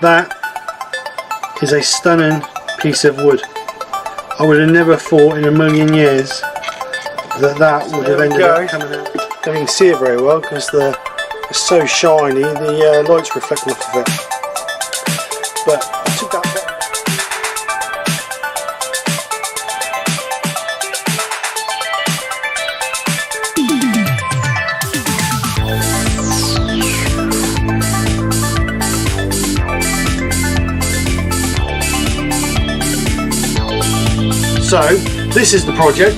That is a stunning piece of wood. I would have never thought in a million years that that would have ended up coming out. Don't even see it very well because it's so shiny, the light's reflecting off of it. But I took that bit. So this is the project.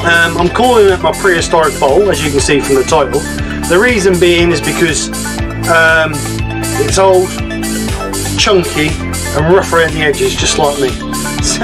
I'm calling it my prehistoric bowl, as you can see from the title. The reason being is because it's old, chunky and rough around the edges, just like me. So,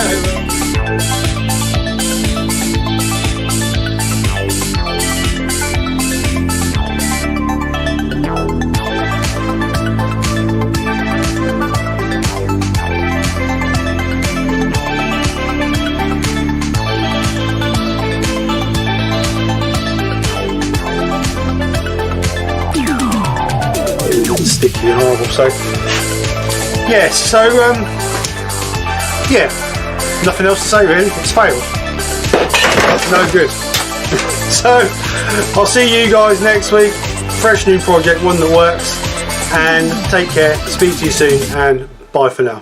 sticky and horrible. So yeah, yeah, nothing else to say really. It's failed. No good. So I'll see you guys next week. Fresh new project, one that works. And take care. Speak to you soon, and bye for now.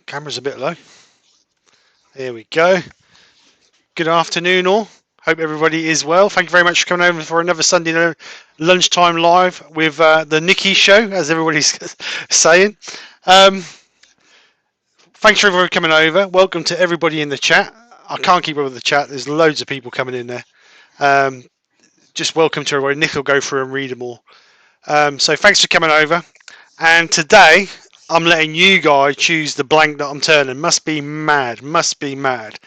Camera's a bit low. There we go. Good afternoon all. Hope everybody is well. Thank you very much for coming over for another Sunday lunchtime live with the Nikki show, as everybody's saying. Thanks for everyone coming over. Welcome to everybody in the chat. I can't keep up with the chat. There's loads of people coming in there. Just welcome to everybody. Nick will go through and read them all. So thanks for coming over. And today I'm letting you guys choose the blank that I'm turning. Must be mad. Must be mad.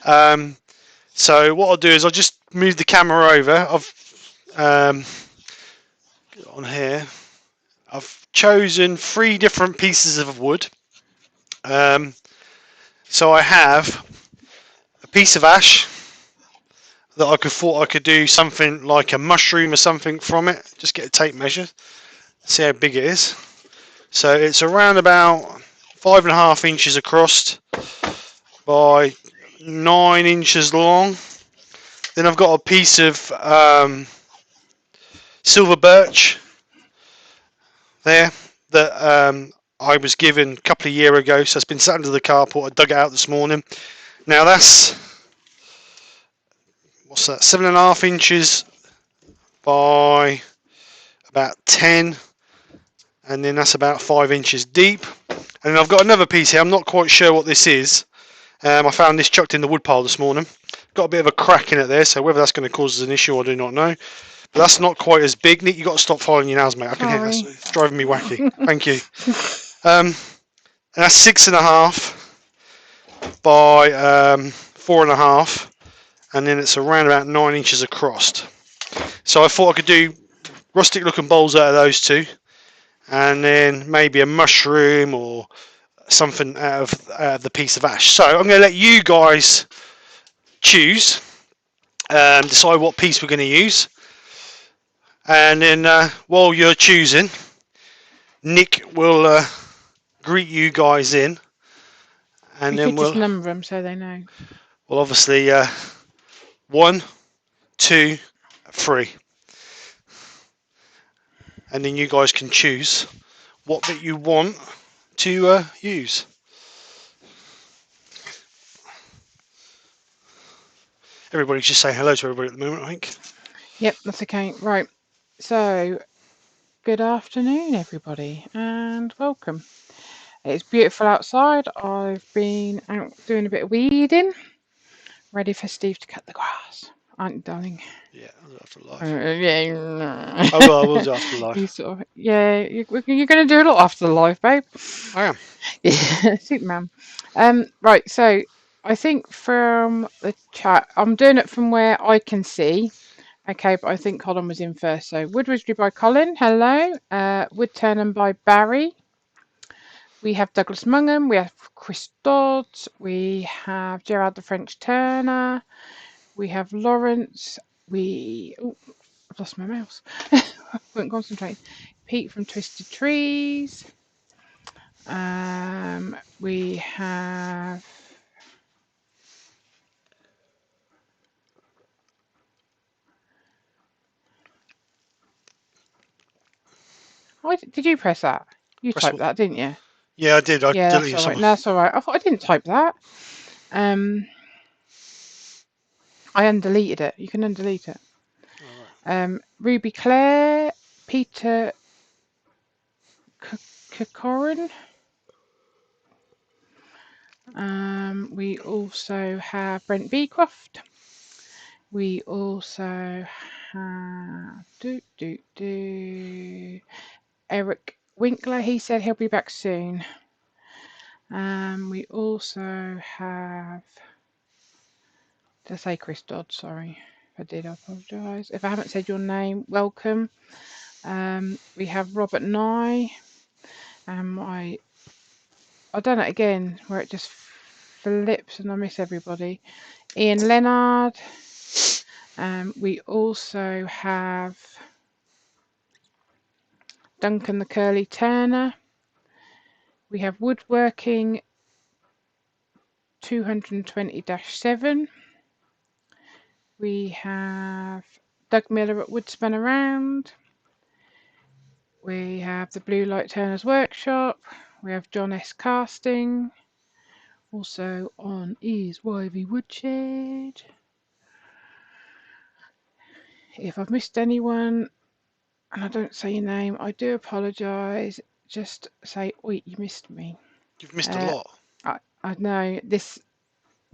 So what I'll do is I'll just move the camera over. On here, I've chosen 3 different pieces of wood. So I have a piece of ash that I thought I could do something like a mushroom or something from it. Just get a tape measure, see how big it is. So it's around about 5.5 inches across by 9 inches long. Then I've got a piece of silver birch there that I was given a couple of years ago. So it's been sat under the carport. I dug it out this morning. Now that's, what's that, 7.5 inches by about 10. And then that's about 5 inches deep. And then I've got another piece here. I'm not quite sure what this is. I found this chucked in the wood pile this morning. Got a bit of a crack in it there, so whether that's going to cause us an issue I do not know. But that's not quite as big. Nick, you've got to stop filing your nails, mate. I can hear that. It's driving me wacky. Thank you. And that's 6.5 by 4.5. And then it's around about 9 inches across. So I thought I could do rustic looking bowls out of those 2. And then maybe a mushroom or something out of the piece of ash. So I'm going to let you guys choose, decide what piece we're going to use. And then while you're choosing, Nick will greet you guys in. And then we'll just number them so they know. Well, obviously 1, 2, 3. And then you guys can choose what that you want to use. Everybody's just saying hello to everybody at the moment, I think. Yep, that's okay. Right. So, good afternoon, everybody, and welcome. It's beautiful outside. I've been out doing a bit of weeding, ready for Steve to cut the grass. aren't you, darling? Yeah, I'll do afterlife. Yeah. I will do afterlife. You sort of, yeah, you're going to do a lot after life, babe. I am. Yeah, Superman. Right, so I think from the chat, I'm doing it from where I can see. Okay, but I think Colin was in first. So Wood Wizardry by Colin, hello. Woodturning by Barry. We have Douglas Mungham, we have Chris Dodds, we have Gerard the French Turner, we have Lawrence, I've lost my mouse. Won't concentrate. Pete from Twisted Trees. We have oh, did you press that? You Press typed what? that, didn't you? Yeah, I did. I Yeah, that's deleted all right. some. No, that's all right. I thought I didn't type that. I undeleted it. You can undelete it. All right. Ruby Clare, Peter Kikorin. We also have Brent Beecroft. We also have Eric Winkler. He said he'll be back soon. We also have, did I say Chris Dodd? Sorry. If I did, I apologise. If I haven't said your name, welcome. We have Robert Nye. I've done it again where it just flips and I miss everybody. Ian Leonard. We also have Duncan the Curly Turner. We have Woodworking 220-7. We have Doug Miller at Woodspin Around. We have the Blue Light Turners Workshop. We have John S. Casting. Also on is Wivey Woodshed. If I've missed anyone and I don't say your name, I do apologise. Just say, oi, you missed me. You've missed a lot. I know this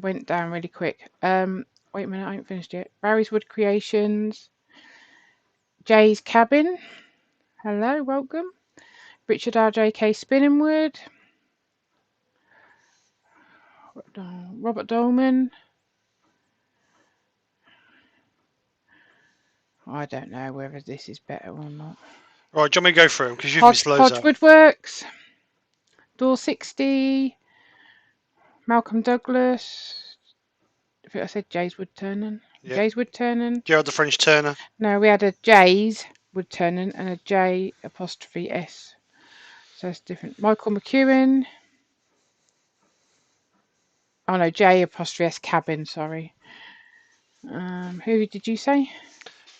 went down really quick. Wait a minute, I ain't finished yet. Barry's Wood Creations. Jay's Cabin. Hello, welcome. Richard R.J.K. Spinning Wood. Robert Dolman. I don't know whether this is better or not. Right, do you want me to go through them? Because you've missed loads Hodge out. Woodworks. Door 60. Malcolm Douglas. I think I said Jay's Woodturning. Yeah. Jay's Woodturning. Gerald the French Turner. No, we had a Jay's Woodturning and a J apostrophe S. So it's different. Michael McEwen. Oh no, J apostrophe S Cabin, sorry. Who did you say?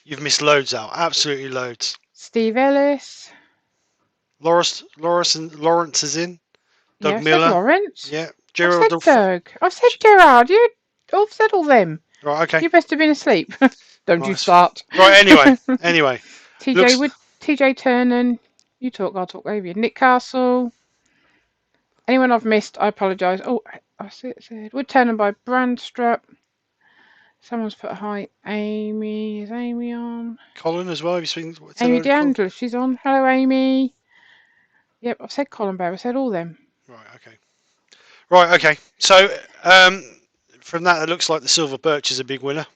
You've missed loads out. Absolutely loads. Steve Ellis. Lawrence is in. Doug Yeah, I Miller. said Lawrence. Yeah. I said Gerald. Doug. I said Gerard. You all said all them. Right, okay. You best have been asleep. Don't Right. you start. Right, anyway. TJ Turner. You talk, I'll talk over you. Nick Castle. Anyone I've missed, I apologise. Oh, I said Woodturning by Brandstrup. Someone's put a hi. Amy. Is Amy on? Colin as well. Have you seen? Amy DeAndre. She's on. Hello, Amy. Yep, I've said Colin Bear. I said all them. Right, okay. So, from that, it looks like the silver birch is a big winner.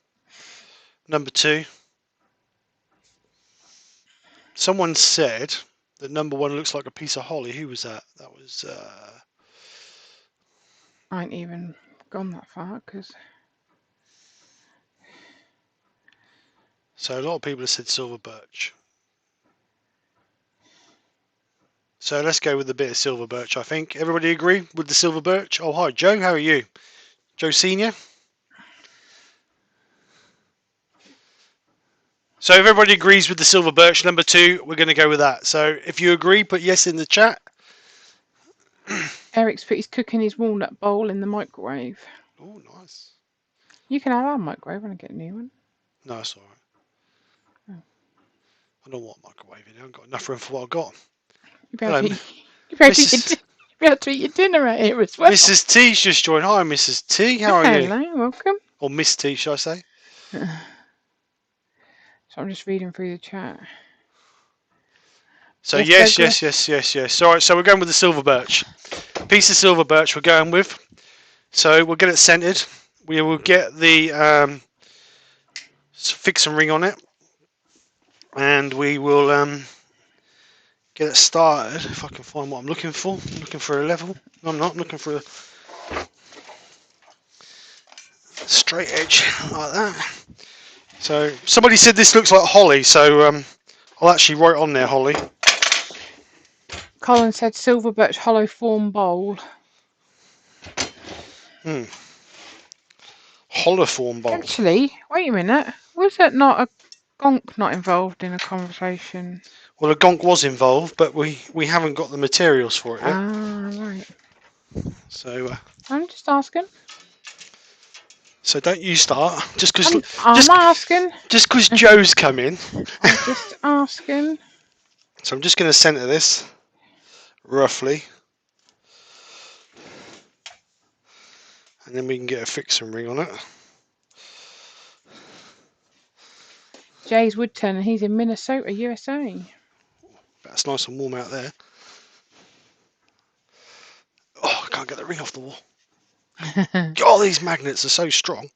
Number 2. Someone said that number 1 looks like a piece of holly. Who was that? That was... I ain't even gone that far because... So a lot of people have said silver birch. So let's go with a bit of silver birch, I think. Everybody agree with the silver birch? Oh, hi, Joe. How are you? Joe Senior? So if everybody agrees with the silver birch, number 2, we're going to go with that. So if you agree, put yes in the chat. Eric's put his cooking his walnut bowl in the microwave. Oh, nice. You can have our microwave when I get a new one. No, that's all right. Oh. I don't want microwave in. I haven't got enough room for what I've got. You'll be able to eat your dinner out here as well. Mrs. T's just joined. Hi, Mrs. T. How are you? Hello, welcome. Or Miss T, should I say? So I'm just reading through the chat. So Yes, yes. All right, so we're going with the silver birch. Piece of silver birch we're going with. So we'll get it scented. We will get the fix and ring on it, and we will get it started. If I can find what I'm looking for. I'm looking for a level. No, I'm not. I'm looking for a straight edge like that. So somebody said this looks like holly, so I'll actually write on there holly. Colin said silver birch hollow form bowl. Holoform bowl. Actually, wait a minute. Was that not a gonk not involved in a conversation? Well, a gonk was involved, but we haven't got the materials for it yet. Ah, right. So I'm just asking. so don't you start just because I'm asking. just because Joe's come in. I'm just asking. So I'm just going to centre this roughly, and then we can get a fixing ring on it. Jay's Woodturning. He's in Minnesota, USA. That's nice and warm out there. Oh, I can't get the ring off the wall. Oh, these magnets are so strong.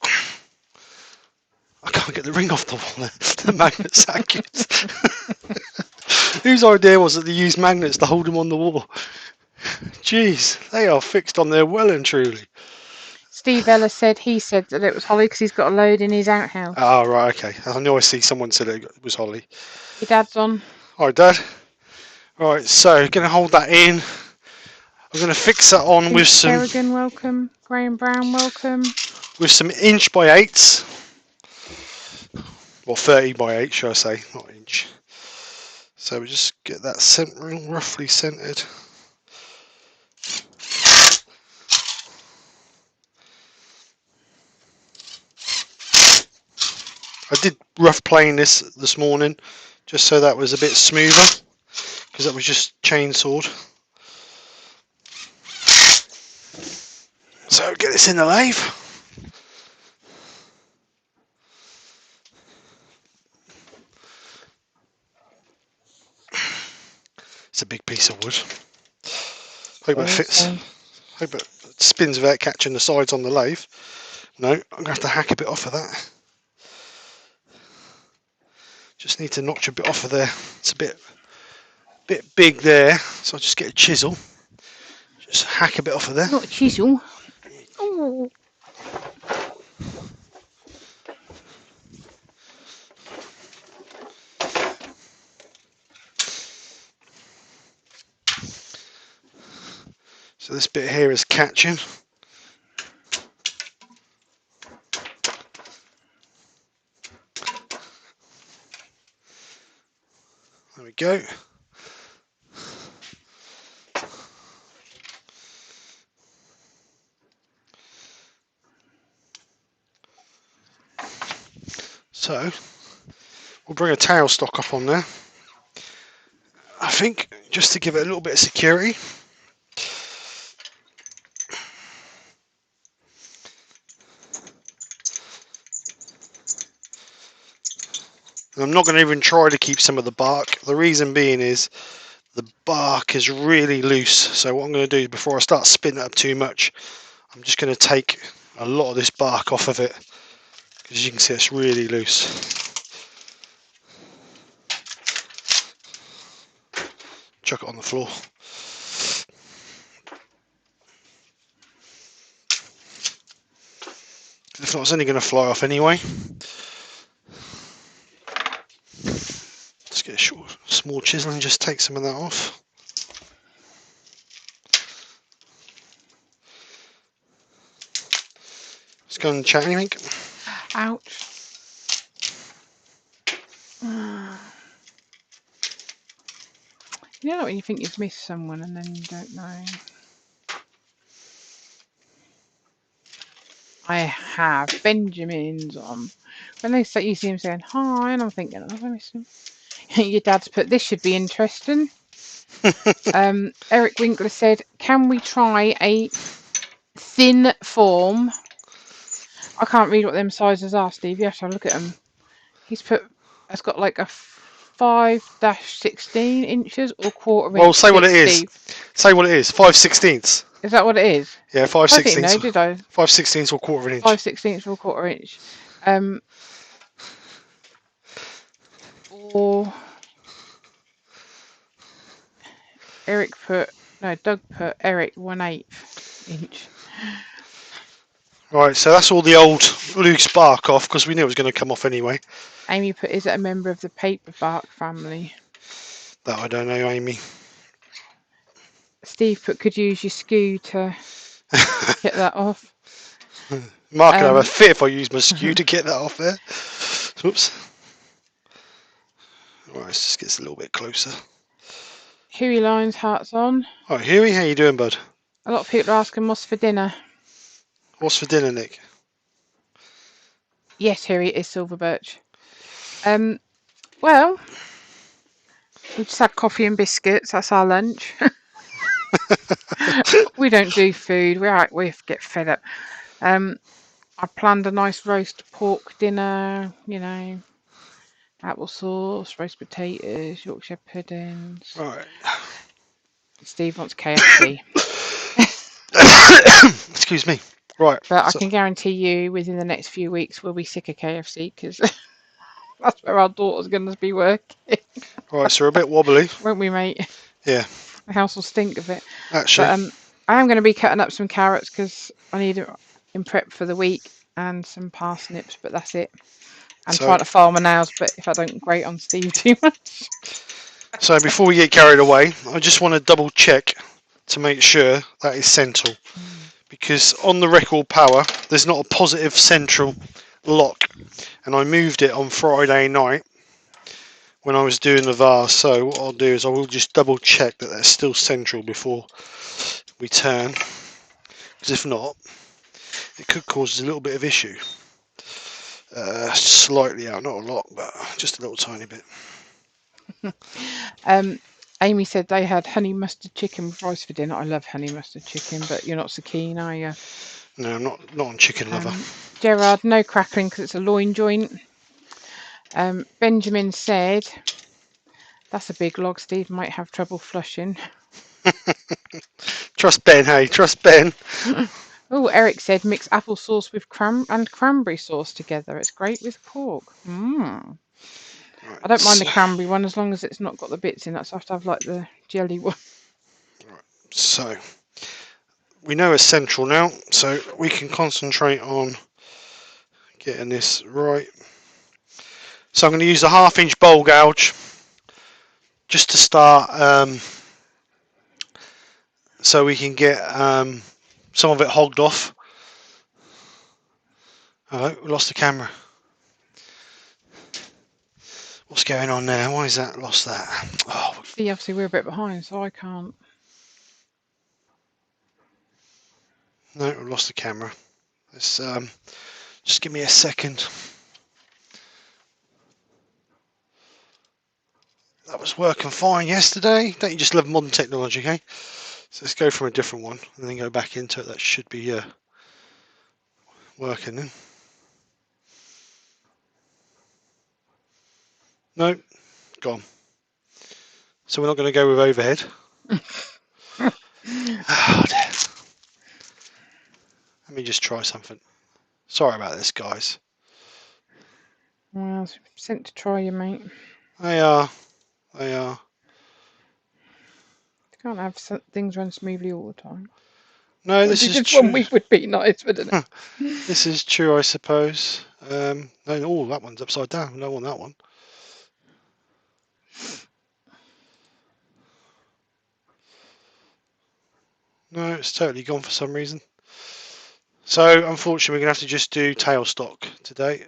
I can't get the ring off the wall. The magnets are good. Whose idea was it to use magnets to hold them on the wall? Jeez, they are fixed on there well and truly. Steve Ellis said that it was holly because he's got a load in his outhouse. Oh, right, okay. I know I see someone said it was holly. Your dad's on. Alright, Dad. Alright, so going to hold that in. I'm going to fix that on with some... Kerrigan, welcome. Graham Brown, welcome. With some inch by 8s. Well, 30 by 8, should I say, not inch. So we just get that centering roughly centered. I did rough plane this morning, just so that was a bit smoother, because that was just chainsawed. So get this in the lathe. It's a big piece of wood. Hope it fits. Hope it spins without catching the sides on the lathe. No, I'm going to have to hack a bit off of that. Just need to notch a bit off of there. It's a bit big there, so I'll just get a chisel. Just hack a bit off of there. Not a chisel. Oh. So this bit here is catching. There we go. So we'll bring a tailstock up on there. I think just to give it a little bit of security. And I'm not going to even try to keep some of the bark. The reason being is the bark is really loose. So what I'm going to do before I start spinning it up too much, I'm just going to take a lot of this bark off of it. Because as you can see, it's really loose. Chuck it on the floor. If not, it's only going to fly off anyway. Just get a small chisel and just take some of that off. Let's go and chat anything. Ouch. You know when you think you've missed someone and then you don't know. I have. Benjamin's on. When they say you see him saying hi, and I'm thinking, oh, I missed him. Your dad's put this should be interesting. Eric Winkler said, "Can we try a thin form?" I can't read what them sizes are, Steve. You have to have a look at them. He's put. It's got like a 5-16 inches or quarter Well, inch say what thick, it is. Steve. Say what it is. 5/16. Is that what it is? Yeah, I didn't know, 5/16. did I? 5/16 or quarter of an inch. 5/16 or quarter inch. Or Eric put. No, Doug put Eric 1/8 inch. Right, so that's all the old loose bark off because we knew it was going to come off anyway. Amy put, is it a member of the paper bark family? That I don't know, Amy. Steve put, could use your skew to get that off. Mark can have a fit if I use my skew to get that off there. Oops. Alright, let's just get a little bit closer. Huey Lines hearts on. Alright, Huey, how you doing, bud? A lot of people are asking what's for dinner. What's for dinner, Nick? Yes, Huey, it is silver birch. Well, we just had coffee and biscuits. That's our lunch. We don't do food. We get fed up. I planned a nice roast pork dinner. You know, applesauce, roast potatoes, Yorkshire puddings. Alright. Steve wants KFC. Excuse me. Right. But I can guarantee you within the next few weeks we'll be sick of KFC because that's where our daughter's going to be working. Right, so we're a bit wobbly. Won't we, mate? Yeah. The house will stink of it. Actually. But I am going to be cutting up some carrots because I need it in prep for the week and some parsnips, but that's it. I'm trying to file my nails, but if I don't grate on Steve too much. So before we get carried away, I just want to double check to make sure that is central. Because on the record power, there's not a positive central lock. And I moved it on Friday night when I was doing the vase. So what I'll do is I will just double check that that's still central before we turn. Because if not, it could cause a little bit of issue. Slightly out, not a lot, but just a little tiny bit. Amy said they had honey mustard chicken with rice for dinner. I love honey mustard chicken, but you're not so keen, are you? No, I'm not on chicken lover. Gerard, no crackling because it's a loin joint. Benjamin said, that's a big log, Steve might have trouble flushing. Trust Ben, hey, trust Ben. Oh, Eric said mix applesauce with cranberry sauce together. It's great with pork. Right, I don't mind the cranberry one as long as it's not got the bits in it. So I have to have like the jelly one. Right, so we know it's central now, so we can concentrate on getting this right. So I'm going to use the 1/2 inch bowl gouge just to start, so we can get some of it hogged off. Oh, we lost the camera. What's going on there? Why is that? Lost that. Oh. See, obviously we're a bit behind, so I can't. No, we lost the camera. Let's just give me a second. That was working fine yesterday. Don't you just love modern technology, okay? So let's go from a different one and then go back into it. That should be working then. No, gone. So we're not going to go with overhead. Oh, dear. Let me just try something. Sorry about this, guys. Well, sent to try you, mate. They are. They are. Can't have things run smoothly all the time. No, this is true. 1 week would be nice, wouldn't it? This is true, I suppose. No, oh, that one's upside down. No on that one. No, it's totally gone for some reason. So, unfortunately, we're going to have to just do tailstock today.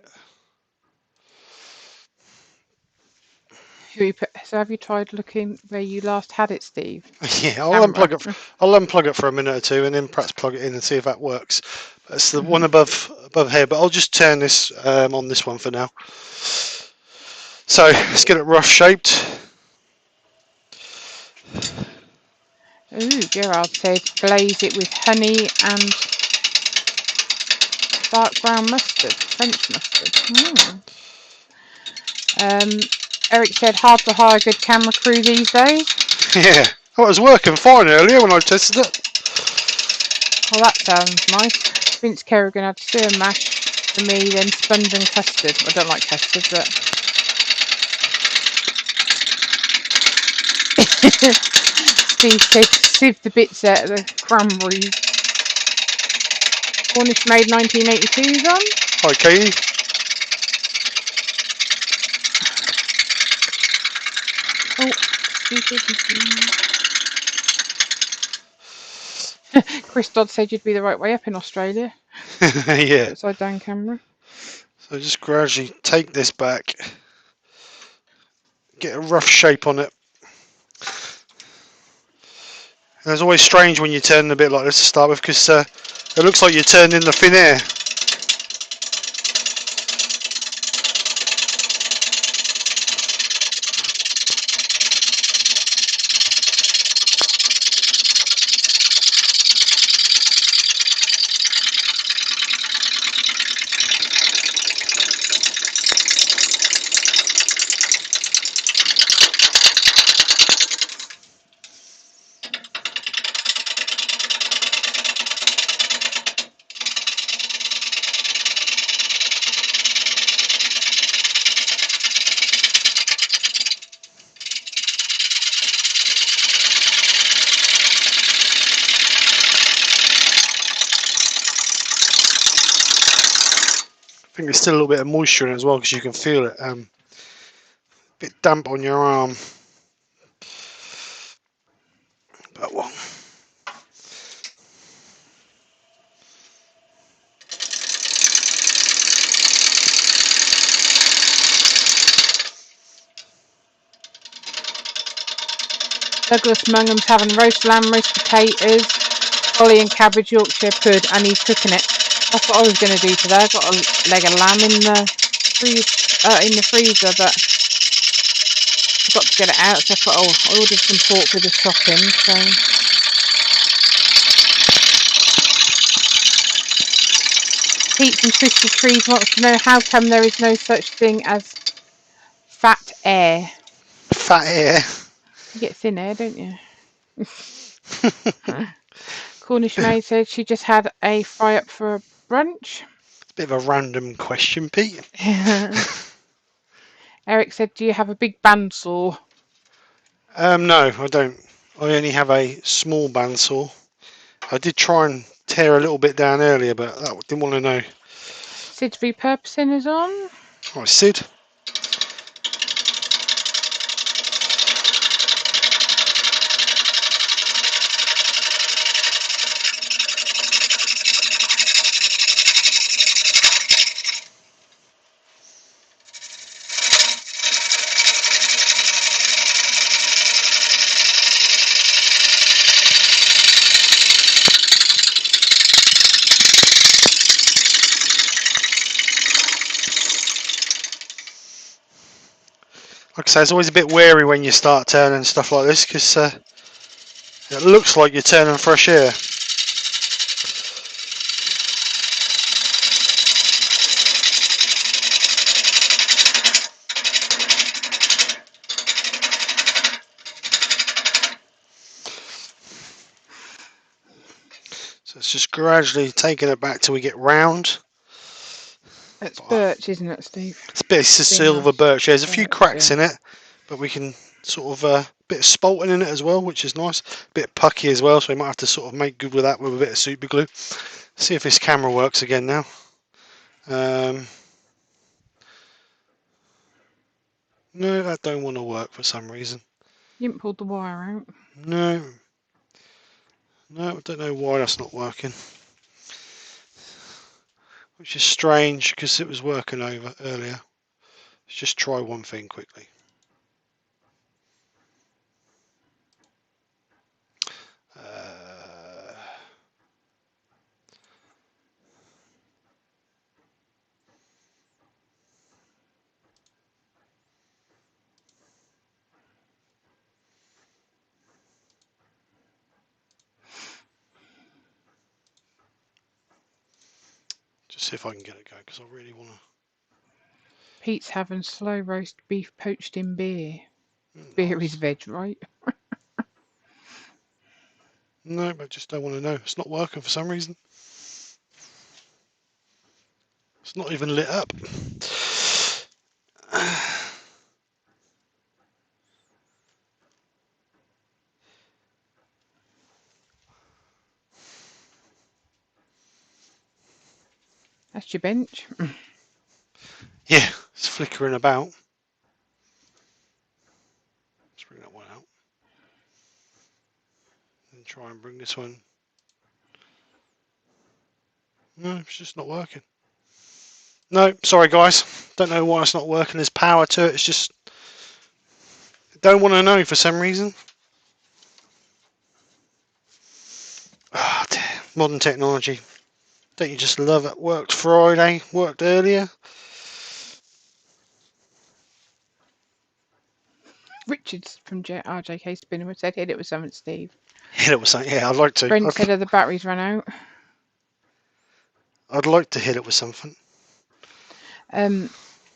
So, have you tried looking where you last had it, Steve? Yeah, I'll unplug it for a minute or two, and then perhaps plug it in and see if that works. That's the one above here, but I'll just turn this on this one for now. So let's get it rough shaped. Ooh, Gerard said glaze it with honey and dark brown mustard, French mustard. Eric said, hard to hire a good camera crew these days. Yeah. Oh, it was working fine earlier when I tested it. Well, that sounds nice. Vince Kerrigan had stew and mash for me, then sponge and custard. I don't like custard, but Steve said, sieve the bits out of the cranberries. Cornish Maid 1982's on. Hi, Katie. Oh, stupid. Chris Dodd said you'd be the right way up in Australia. Yeah. Upside down camera. So just gradually take this back, get a rough shape on it. And it's always strange when you turn a bit like this to start with, because it looks like you're turning the thin air. I think there's still a little bit of moisture in it as well, because you can feel it. A bit damp on your arm. But well. Douglas Mungham's having roast lamb, roast potatoes, holly and cabbage Yorkshire pud, and he's cooking it. That's what I was going to do today. I've got a leg of lamb in the freezer, but I've got to get it out. So I thought, I ordered some pork with a chopping. So Pete from Twisted Trees wants to know how come there is no such thing as fat air. Fat air. You get thin air, don't you? Cornish Maid said she just had a fry up for brunch. It's a bit of a random question, Pete. Eric said, do you have a big bandsaw? No, I don't. I only have a small bandsaw. I did try and tear a little bit down earlier, but that didn't want to know. Sid's repurposing is on. Right, Sid. Like I say, it's always a bit wary when you start turning stuff like this, because it looks like you're turning fresh air. So it's just gradually taking it back till we get round. It's birch, isn't it, Steve? It's a bit of silver birch. There's a few cracks yeah. in it, but we can sort of a bit of spalting in it as well, which is nice. A bit pucky as well, so we might have to sort of make good with that with a bit of super glue. See if this camera works again now. No, that don't want to work for some reason. You haven't pulled the wire out. No, I don't know why that's not working. Which is strange, because it was working over earlier. Let's just try one thing quickly. Just See if I can get it going because I really want to. Pete's having slow roast beef poached in beer. Beer is veg, right? No, but I just don't want to know. It's not working for some reason. It's not even lit up. That's your bench. Yeah, it's flickering about. Let's bring that one out. And try and bring this one. No, it's just not working. No, sorry guys. Don't know why it's not working. There's power to it. It's just... don't want to know for some reason. Ah, dear. Modern technology. Don't you just love it? Worked Friday, worked earlier. Richards from RJK Spinner said hit it with something, Steve. Hit it with something. Yeah, I'd like to. Brent said the batteries ran out. I'd like to hit it with something.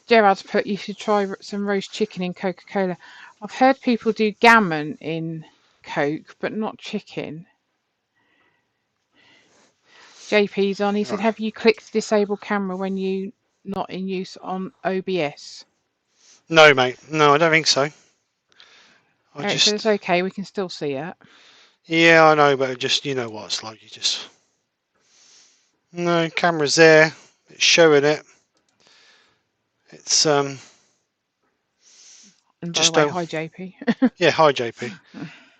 Gerard's put, you should try some roast chicken in Coca-Cola. I've heard people do gammon in Coke, but not chicken. JP's on. He said, have you clicked disable camera when you not in use on OBS? No, mate. No, I don't think so. Eric said it's okay. We can still see it. Yeah, I know, but just, you know what it's like. You just... no, camera's there. It's showing it. It's, And by just the way, don't... hi, JP. Yeah, hi, JP.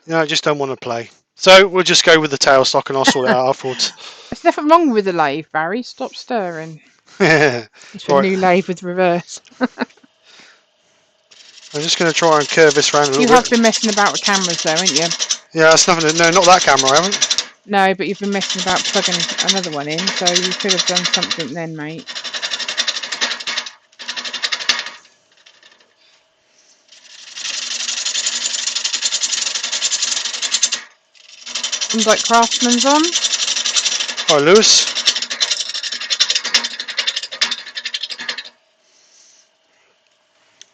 No, I just don't want to play. So we'll just go with the tailstock and I'll sort it out afterwards. There's nothing wrong with the lathe, Barry. Stop stirring. It's a new lathe with reverse. I'm just going to try and curve this around a little bit. You have been messing about with cameras though, haven't you? Yeah, that's nothing. No, not that camera, I haven't. No, but you've been messing about plugging another one in, so you could have done something then, mate. Seems like Craftsman's on. Hi, Lewis.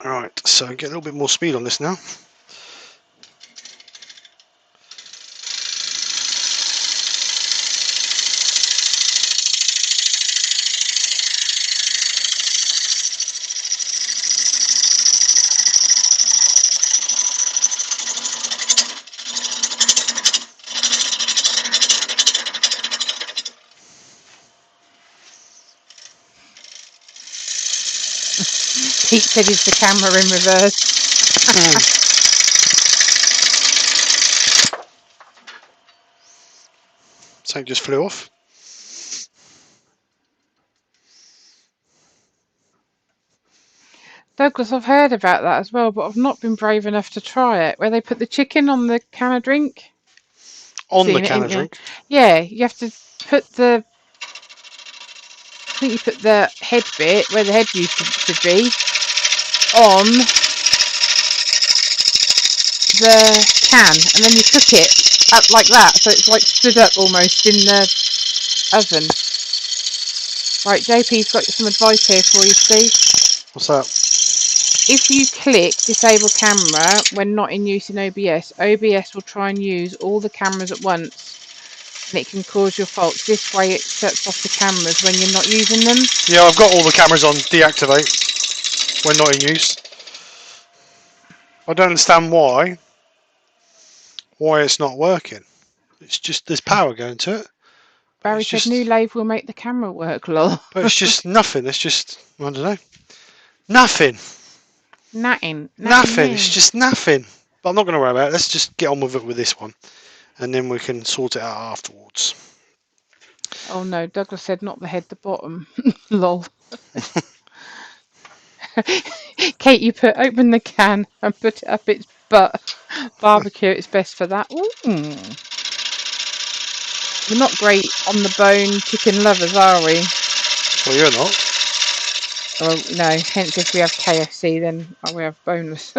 Alright, so get a little bit more speed on this now. Pete said it's the camera in reverse. Something just flew off. Douglas, I've heard about that as well, but I've not been brave enough to try it. Where they put the chicken on the can of drink. On the can of drink? Yeah, you have to put the... I think you put the head bit, where the head used to be, on the can, and then you cook it up like that, so it's like stood up almost in the oven. Right, JP's got some advice here for you, Steve. What's that? If you click disable camera when not in use in OBS, OBS will try and use all the cameras at once, and it can cause your faults. This way it shuts off the cameras when you're not using them. Yeah, I've got all the cameras on deactivate when not in use. I don't understand why it's not working. It's just there's power going to it. Barry said new lathe will make the camera work, lol. But it's just nothing. It's just, I don't know. Nothing. Nothing. It's just nothing. But I'm not going to worry about it. Let's just get on with it with this one. And then we can sort it out afterwards. Oh no, Douglas said not the head, the bottom. Lol. Kate, you open the can and put it up its butt. Barbecue, it's best for that. Ooh. We're not great on the bone chicken lovers, are we? Well, you're not. Well, no, hence if we have KFC, then we have boneless.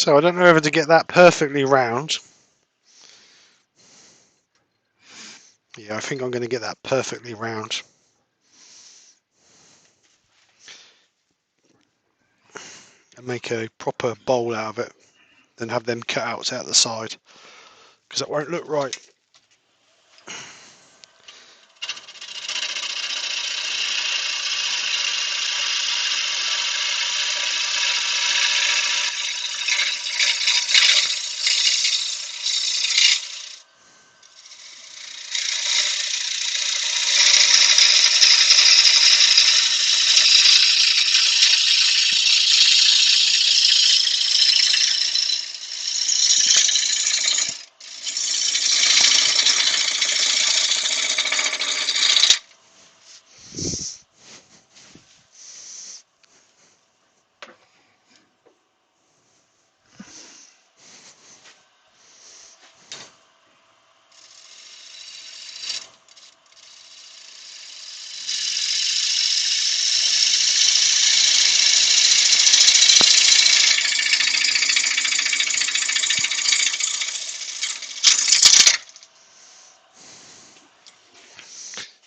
So I don't know whether to get that perfectly round. Yeah, I think I'm going to get that perfectly round. And make a proper bowl out of it. Then have them cutouts out the side. Because that won't look right.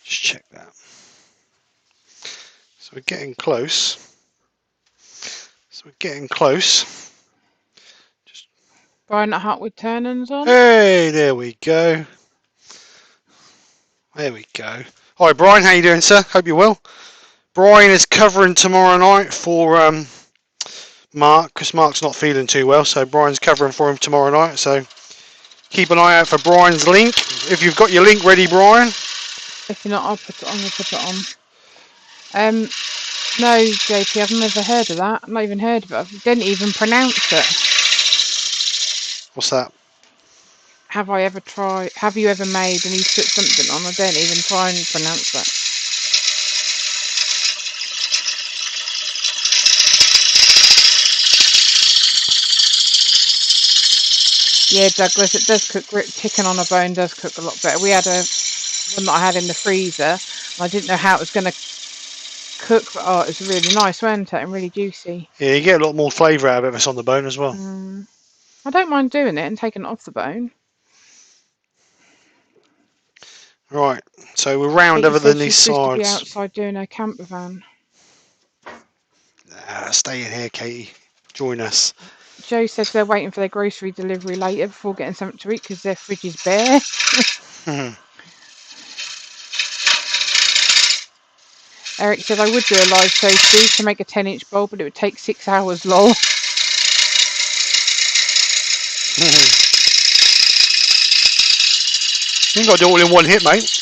Just check that. So we're getting close. Brian at Hut with Turnings on. Hey, there we go. There we go. Hi Brian, how you doing, sir? Hope you're well. Brian is covering tomorrow night for Mark, because Mark's not feeling too well, so Brian's covering for him tomorrow night. So keep an eye out for Brian's link. If you've got your link ready, Brian. If you're not, I'm gonna put it on. No, JP, I've never heard of that. I've not even heard of it. I didn't even pronounce it. What's that? Have I ever tried? Have you ever made and you put something on? I don't even try and pronounce that. Yeah, Douglas, it does cook. Chicken on a bone does cook a lot better. We had one that I had in the freezer, and I didn't know how it was going to cook, but oh, it was really nice, wasn't it? And really juicy. Yeah, you get a lot more flavour out of it if it's on the bone as well. I don't mind doing it and taking it off the bone. Right, so we're round over than these she's supposed to be sides. outside doing her camper van. Stay in here, Katie. Join us. Joe said they're waiting for their grocery delivery later before getting something to eat because their fridge is bare. Eric said I would do a live show, Steve, to make a 10-inch bowl, but it would take 6 hours, lol. You ain't got to do it all in one hit, mate.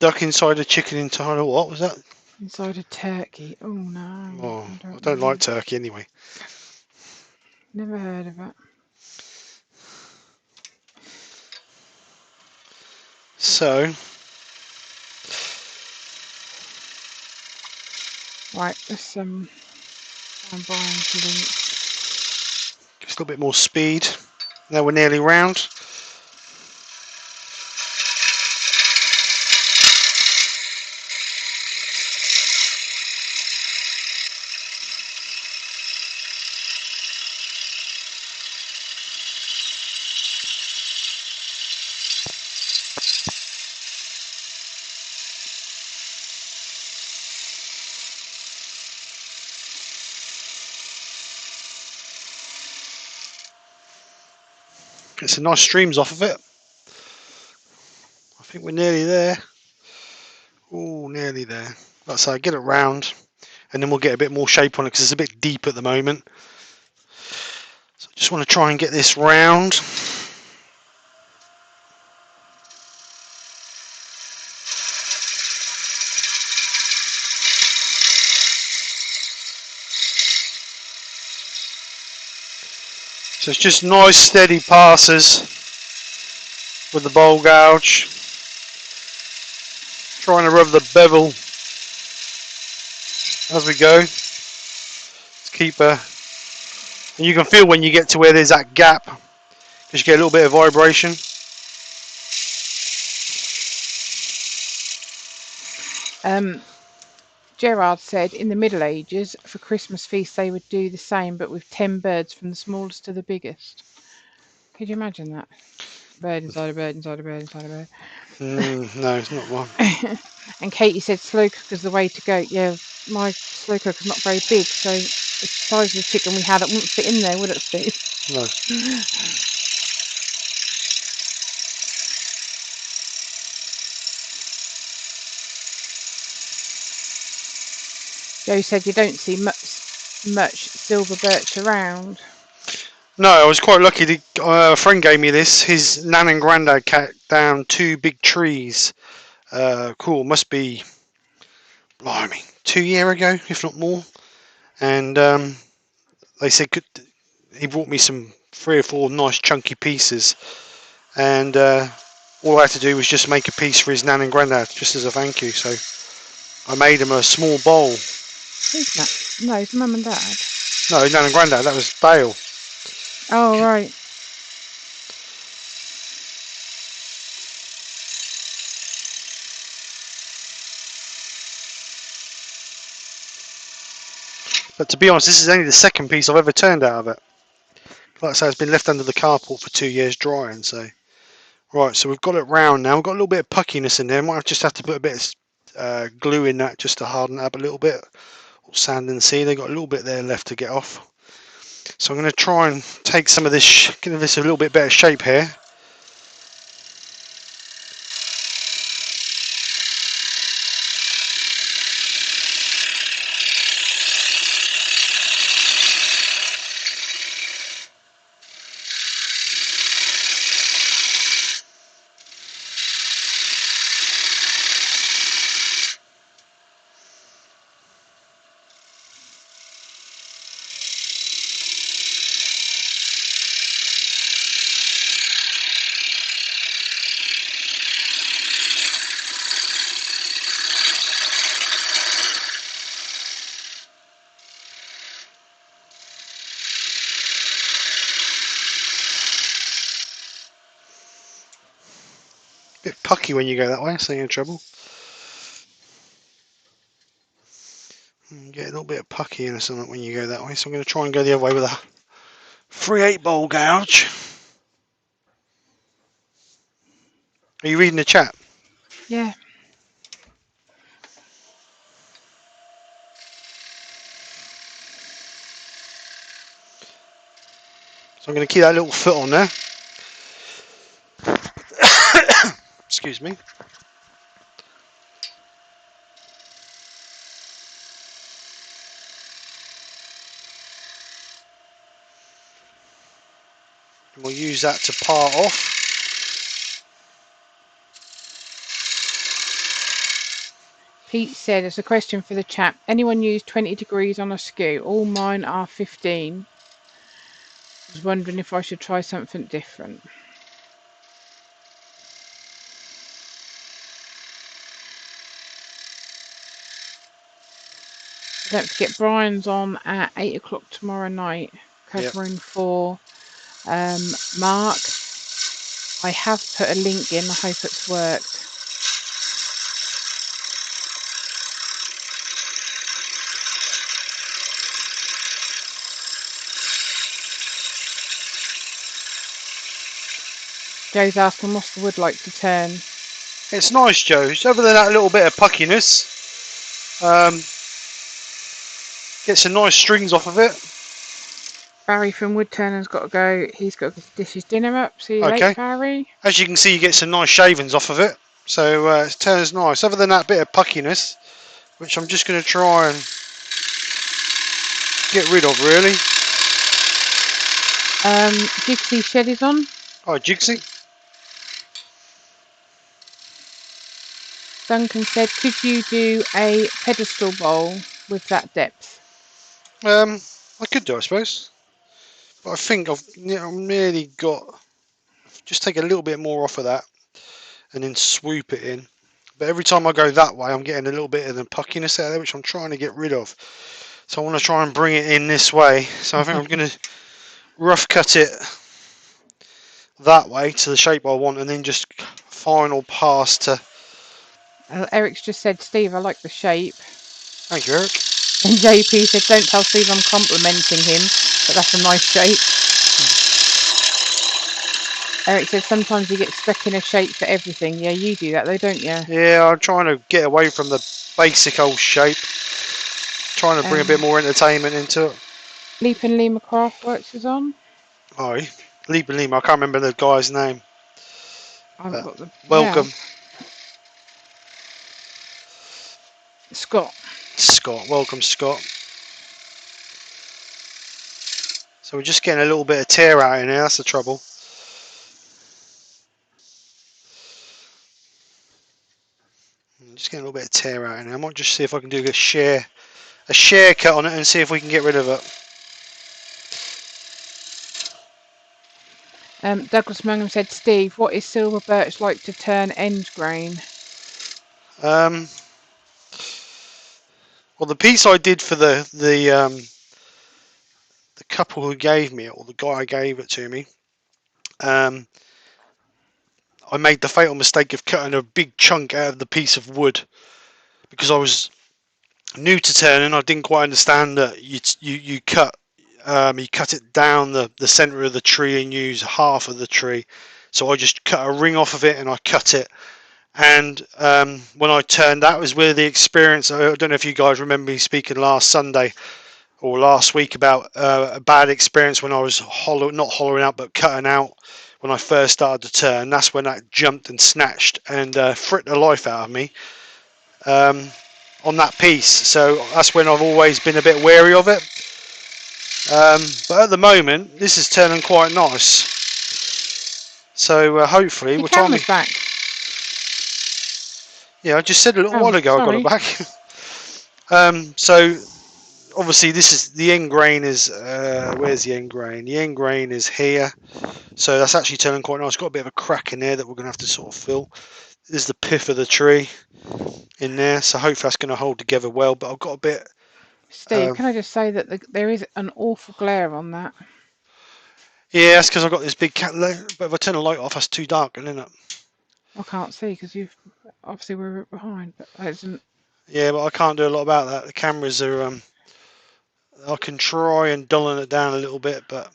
Duck inside a chicken inside a what was that? Inside a turkey. Oh no. Oh, I don't like turkey anyway. Never heard of it. So, right, let's find Brian's link. just a little bit more speed. Now we're nearly round. Get some nice streams off of it. I think we're nearly there. Oh, nearly there. Like I say, get it round, and then we'll get a bit more shape on it because it's a bit deep at the moment. So I just want to try and get this round. So it's just nice steady passes with the bowl gouge. Trying to rub the bevel as we go. To keep and you can feel when you get to where there's that gap, because you get a little bit of vibration. Gerard said in the Middle Ages, for Christmas feast, they would do the same, but with 10 birds from the smallest to the biggest. Could you imagine that? Bird inside a bird inside a bird inside a bird. No, it's not one. And Katie said slow cooker's the way to go. Yeah, my slow cooker's not very big, so the size of the chicken we had, it wouldn't fit in there, would it, Steve? No. Joe said you don't see much silver birch around. No, I was quite lucky. A friend gave me this. His nan and granddad cut down 2 big trees. Cool, must be, blimey, 2 years ago, if not more. And they said he brought me some 3 or 4 nice chunky pieces. And all I had to do was just make a piece for his nan and granddad, just as a thank you. So I made him a small bowl. Who's that? No, it's mum and dad. No, his nan and granddad. That was Dale. Oh, right. But to be honest, this is only the second piece I've ever turned out of it. Like I say, it's been left under the carport for 2 years drying. So, right, so we've got it round now. We've got a little bit of puckiness in there. Might just have to put a bit of glue in that just to harden it up a little bit. Or sand and sea. They've got a little bit there left to get off. So I'm going to try and take some of this, give this a little bit better shape here. Bit pucky when you go that way, so you're in trouble. You get a little bit of puckiness on it when you go that way, so I'm going to try and go the other way with a 3/8 bowl gouge. Are you reading the chat? Yeah. So I'm going to keep that little foot on there. Excuse me. And we'll use that to part off. Pete said, as a question for the chat, anyone use 20 degrees on a skew? All mine are 15. I was wondering if I should try something different. Don't forget, Brian's on at 8 o'clock tomorrow night, covering for Mark. I have put a link in. I hope it's worked. Joe's asking, what's the wood like to turn? It's nice, Joe. Other than that little bit of puckiness, get some nice strings off of it. Barry from Woodturning's got to go. He's got to dish his dinner up. See you later, Barry. As you can see, you get some nice shavings off of it. So it turns nice. Other than that bit of puckiness, which I'm just going to try and get rid of, really. Jigsy shed is on. Oh, Jigsy. Duncan said, could you do a pedestal bowl with that depth? I could do, I suppose. But I think I've nearly got... Just take a little bit more off of that and then swoop it in. But every time I go that way, I'm getting a little bit of the puckiness out there, which I'm trying to get rid of. So I want to try and bring it in this way. So I think I'm going to rough cut it that way to the shape I want, and then just final pass to... Eric's just said, Steve, I like the shape. Thank you, Eric. And JP said, don't tell Steve I'm complimenting him, but that's a nice shape. Eric said, sometimes you get stuck in a shape for everything. Yeah, you do that though, don't you? Yeah, I'm trying to get away from the basic old shape. Trying to bring a bit more entertainment into it. Leap and Lima Craftworks is on. Aye. Leap and Lima, I can't remember the guy's name. I haven't got the... Welcome. Yeah. Scott. Scott, welcome Scott. So we're just getting a little bit of tear out in here, that's the trouble. I'm just getting a little bit of tear out in here. I might just see if I can do a share cut on it and see if we can get rid of it. Douglas Mangum said, Steve, what is silver birch like to turn end grain? Well, the piece I did for the couple who gave me it, or the guy who gave it to me, I made the fatal mistake of cutting a big chunk out of the piece of wood because I was new to turning. I didn't quite understand that you cut it down the centre of the tree and use half of the tree. So I just cut a ring off of it and I cut it. And when I turned, that was where the experience. I don't know if you guys remember me speaking last Sunday or last week about a bad experience when I was not hollowing out but cutting out when I first started to turn. That's when that jumped and snatched and fricked the life out of me on that piece. So that's when I've always been a bit wary of it. But at the moment, this is turning quite nice. So hopefully Your camera's back. Yeah, I just said a little while ago sorry. I got it back. So obviously this is the end grain is where's the end grain? The end grain is here. So that's actually turning quite nice. Got a bit of a crack in there that we're going to have to sort of fill. There's the pith of the tree in there, so hopefully that's going to hold together well. But I've got a bit. Steve, can I just say that there is an awful glare on that? Yeah, that's because I've got this big cat. But if I turn the light off, that's too dark, isn't it? I can't see because you've obviously we're behind, but that isn't. Yeah, but I can't do a lot about that. The cameras are. I can try and dullen it down a little bit, but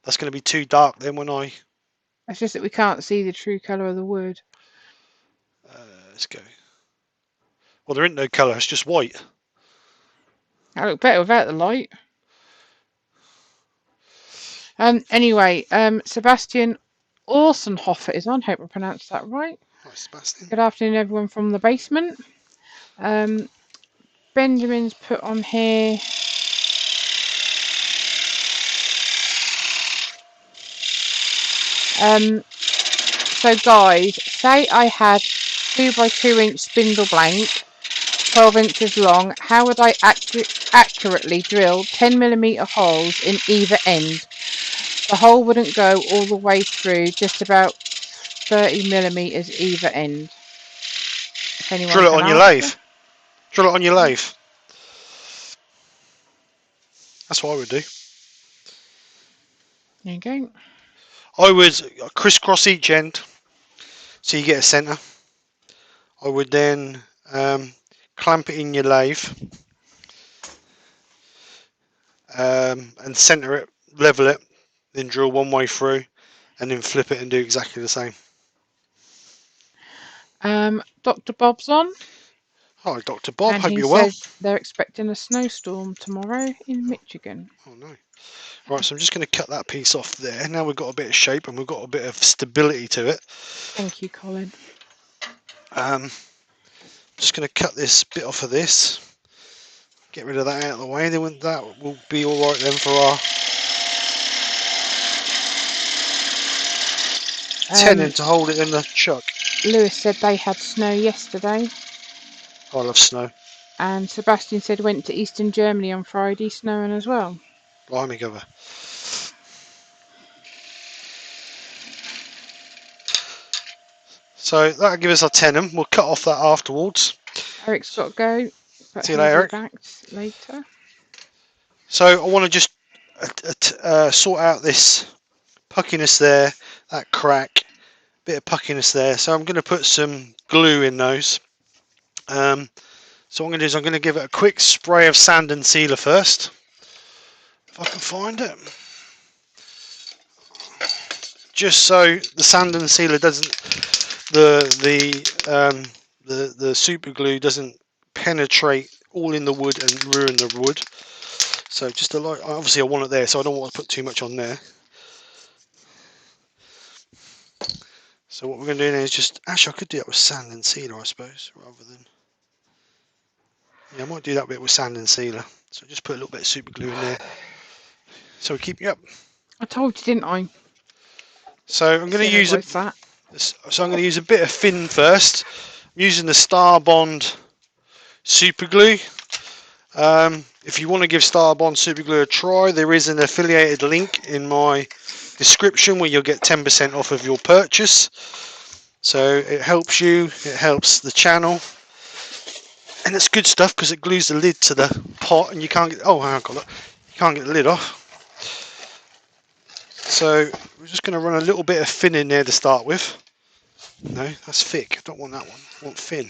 that's going to be too dark then when I. It's just that we can't see the true colour of the wood. Let's go. Well, there ain't no colour. It's just white. I look better without the light. Anyway, Sebastian Orsenhofer is on. Hope I pronounced that right. Hi, Sebastian. Good afternoon, everyone from the basement. Benjamin's put on here. So guys, say I had 2x2 inch spindle blank, 12 inches long. How would I accurately drill 10mm holes in either end? The hole wouldn't go all the way through, just about 30mm either end. If anyone Drill it can on your answer. lathe. Drill it on your lathe. That's what I would do. There you go. I would crisscross each end so you get a centre. I would then clamp it in your lathe and centre it, level it, then drill one way through and then flip it and do exactly the same. Dr. Bob's on. Hi, Dr. Bob. And Hope he you're well. says they're expecting a snowstorm tomorrow in Michigan. Oh no. Right, so I'm just going to cut that piece off there. Now we've got a bit of shape and we've got a bit of stability to it. Thank you, Colin. Just going to cut this bit off of this. Get rid of that out of the way. Then that will be all right then for our tenon to hold it in the chuck. Lewis said they had snow yesterday. I love snow. And Sebastian said went to Eastern Germany on Friday, snowing as well. Blimey, cover. So So that'll give us our tenon. We'll cut off that afterwards. Eric's got to go, but See you he'll later, be Eric. back later. So I want to just sort out this puckiness there, that crack, bit of puckiness there. So I'm going to put some glue in those. So what I'm going to do is I'm going to give it a quick spray of sand and sealer first, if I can find it. Just so the sand and sealer doesn't, the super glue doesn't penetrate all in the wood and ruin the wood. So just a lot. Obviously, I want it there, so I don't want to put too much on there. So what we're going to do now is just, actually I could do that with sand and sealer, I suppose, rather than, yeah, I might do that bit with sand and sealer. So just put a little bit of super glue in there. So we keep you up. I told you, didn't I? So I'm going to use that. I'm going to use a bit of fin first. I'm using the Star Bond super glue. If you want to give Star Bond super glue a try, there is an affiliated link in my description where you'll get 10% off of your purchase. So it helps you, it helps the channel, and it's good stuff because it glues the lid to the pot, and you can't get, oh hang on, look, you can't get the lid off. So we're just going to run a little bit of fin in there to start with. No, that's thick. I don't want that one. I want fin.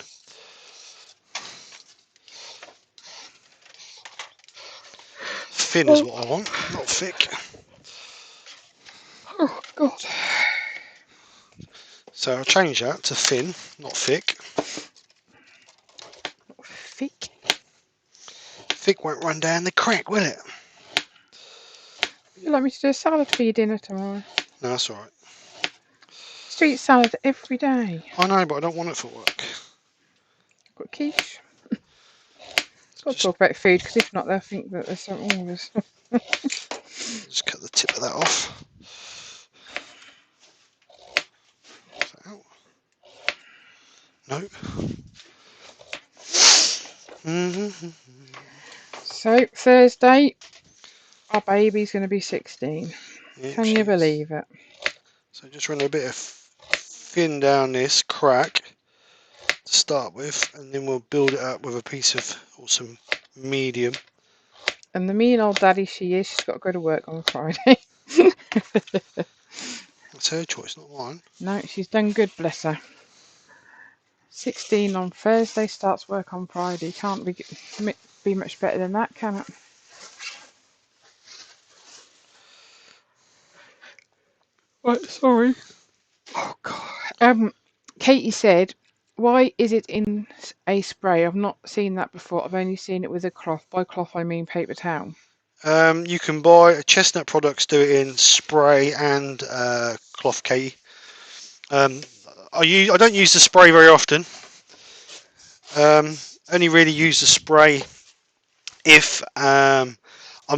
Fin is what I want, not thick. Oh God. So I'll change that to thin, not thick. Thick. Thick won't run down the crack, will it? Would you like me to do a salad for your dinner tomorrow? No, that's alright. Street salad every day. I know, but I don't want it for work. Got quiche. Got to talk about food because if not, they'll think that there's something wrong with us. Just cut the tip of that off. Nope. So Thursday, our baby's going to be 16. Yep, Can you believe it? So just run a bit of fin down this crack to start with, and then we'll build it up with a piece of or some medium. And the mean old daddy she is, she's got to go to work on Friday. That's her choice, not mine. No, she's done good, bless her. 16 on Thursday, starts work on Friday. Can't be much better than that, can it? Right, sorry. Oh God. Katie said, "Why is it in a spray? I've not seen that before. I've only seen it with a cloth. By cloth, I mean paper towel." You can buy Chestnut Products do it in spray and cloth, Katie. I don't use the spray very often. Only really use the spray if I'm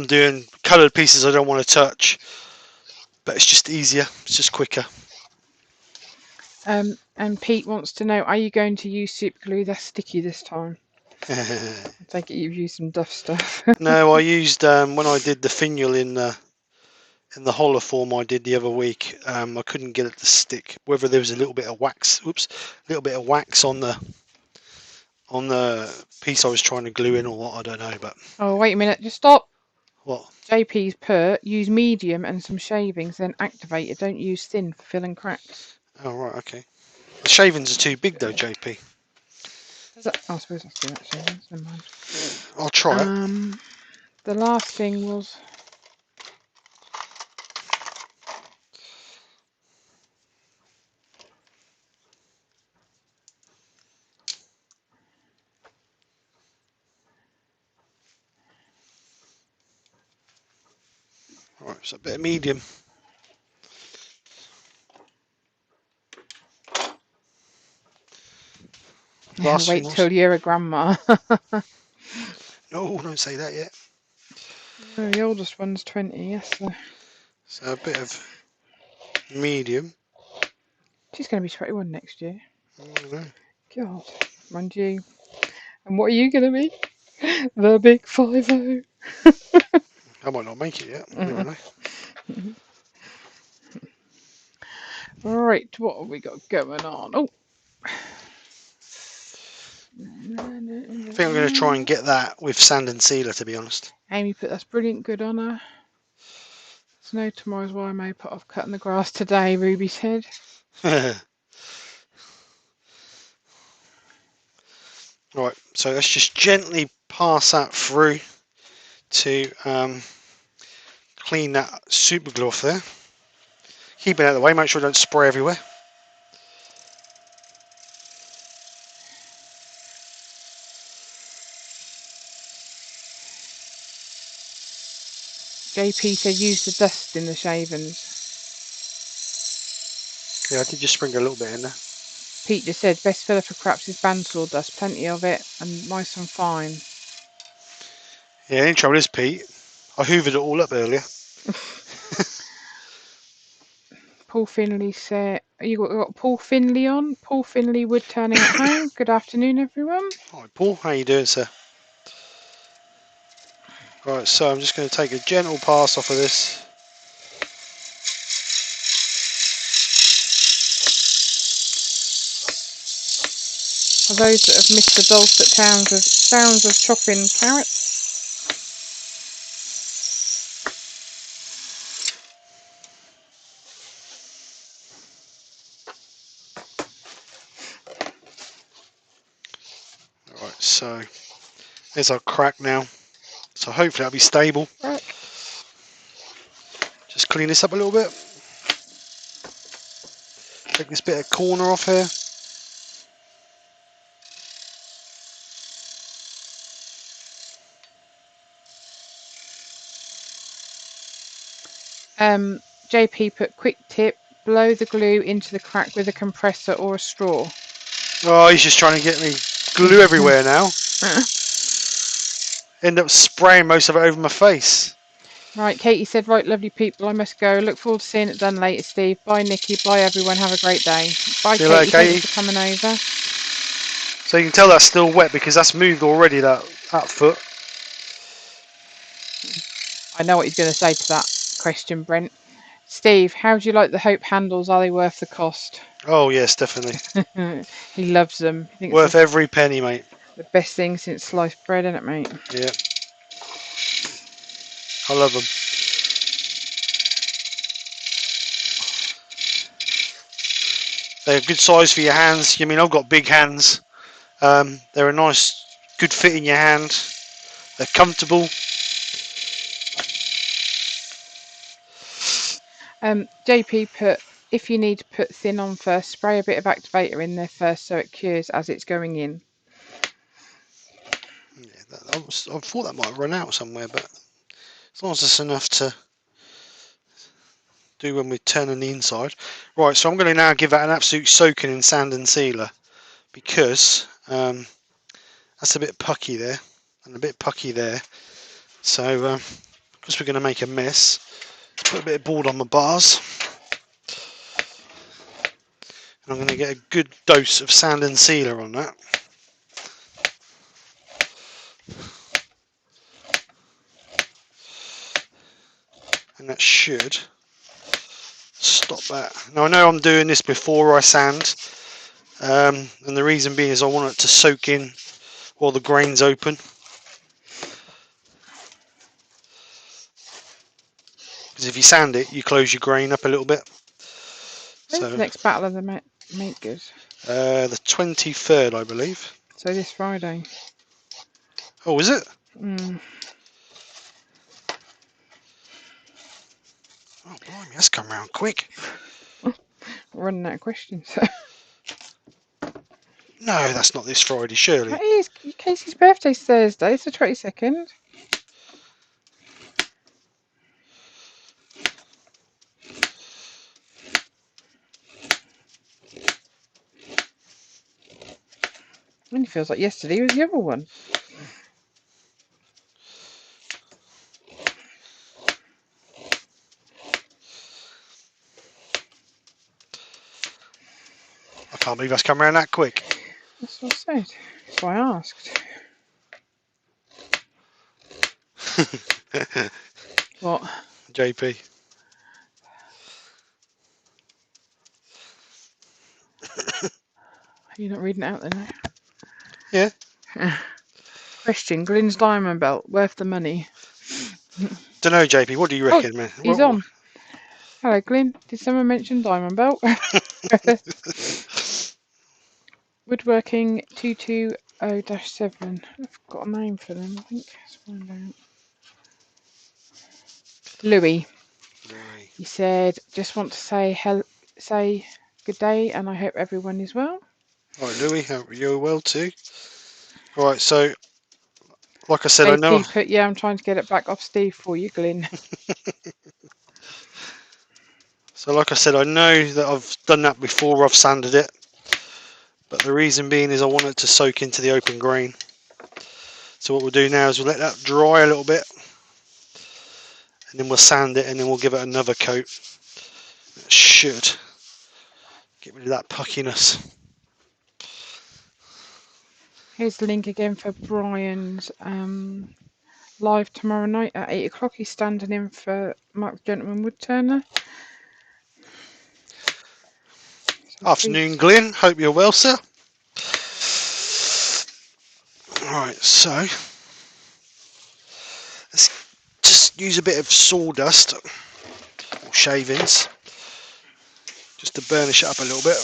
doing coloured pieces I don't want to touch, but it's just easier, it's just quicker. And Pete wants to know, are you going to use super glue that's sticky this time? I take it you've used some Duff stuff. No, I used when I did the finial in the hollow form I did the other week. I couldn't get it to stick. Whether there was a little bit of wax, a little bit of wax on the piece I was trying to glue in or what, I don't know. But Oh, wait a minute, just stop. what? JP's put, use medium and some shavings, then activate it. Don't use thin for filling cracks. Oh right, okay. The shavings are too big though, JP. I suppose that's good actually. Never mind. I'll try it. The last thing was. Right, so a bit of medium. Wait till you're a grandma. No, don't say that yet. No, the oldest one's 20, yes. So a bit of medium. She's going to be 21 next year. I don't know. God, mind you. And what are you going to be? The big 5-0. I might not make it yet. You never know. Right, what have we got going on? Oh, think I'm going to try and get that with sand and sealer, to be honest. Amy put that's brilliant, good on her. Snow tomorrow's why I may put off cutting the grass today, Ruby said. Right, so let's just gently pass that through to clean that super glue off there. Keep it out of the way, make sure it don't spray everywhere. JP said use the dust in the shavings. Yeah, I did just sprinkle a little bit in there. Pete just said best filler for Krafts is bandsaw dust, plenty of it, and nice and fine. Yeah, the only trouble is, Pete, I hoovered it all up earlier. Paul Finley said, you got Paul Finley on? Paul Finley Woodturning at home. Good afternoon, everyone. Hi, Paul, how you doing, sir? Right, so I'm just going to take a gentle pass off of this. For those that have missed the dulcet sounds of chopping carrots. Right, so there's our crack now. So hopefully that'll be stable. Right. Just clean this up a little bit. Take this bit of corner off here. JP put quick tip, blow the glue into the crack with a compressor or a straw. Oh, he's just trying to get me glue everywhere now. End up spraying most of it over my face. Right, Katie said, right, lovely people, I must go. Look forward to seeing it done later, Steve. Bye, Nikki. Bye, everyone. Have a great day. Bye, See you Katie. later, Katie. Thanks for coming over. So you can tell that's still wet because that's moved already, that foot. I know what he's going to say to that question, Brent. Steve, how do you like the Hope handles? Are they worth the cost? Oh, yes, definitely. He loves them. He thinks Worth every penny, mate. the best thing since sliced bread, isn't it, mate? Yeah. I love them. They're a good size for your hands. I mean, I've got big hands. They're a nice, good fit in your hand. They're comfortable. JP put, if you need to put thin on first, spray a bit of activator in there first so it cures as it's going in. Yeah, I thought that might run out somewhere, but as long as it's enough to do when we're turning the inside. Right, so I'm going to now give that an absolute soaking in sand and sealer because that's a bit pucky there and a bit pucky there. So because we're going to make a mess, put a bit of board on the bars. And I'm going to get a good dose of sand and sealer on that. And that should stop that. Now I know I'm doing this before I sand, and the reason being is I want it to soak in while the grain's open. Because if you sand it, you close your grain up a little bit. When's the next Battle of the Makers? The 23rd, I believe. So this Friday. Oh, is it? Mm. Oh, blimey, that's come round quick. Running out of questions. No, that's not this Friday, surely. That is Casey's birthday's Thursday. It's the 22nd. Only feels like yesterday was the other one. I can't believe that's come around that quick. That's what I said. That's why I asked. What? JP. Are you not reading it out then? Yeah. Question: Glyn's diamond belt worth the money? Don't know, JP. What do you Oh, reckon, man? he's on. Hello, Glyn. Did someone mention diamond belt? Woodworking 220-7. I've got a name for them, I think. Let's find out. Louis. Louis. He said, just want to say good day and I hope everyone is well. All right, Louis, hope you're well too. All right, so like I said, I know. JP put, yeah, I'm trying to get it back off Steve for you, Glyn. So like I said, I know that I've done that before. I've sanded it, but the reason being is I want it to soak into the open grain. So what we'll do now is we'll let that dry a little bit, and then we'll sand it, and then we'll give it another coat. That should get rid of that puckiness. Here's the link again for Brian's live tomorrow night at 8 o'clock. He's standing in for Mark Gentleman Woodturner. So Afternoon, Glyn. Hope you're well, sir. Alright, so let's just use a bit of sawdust or shavings just to burnish it up a little bit.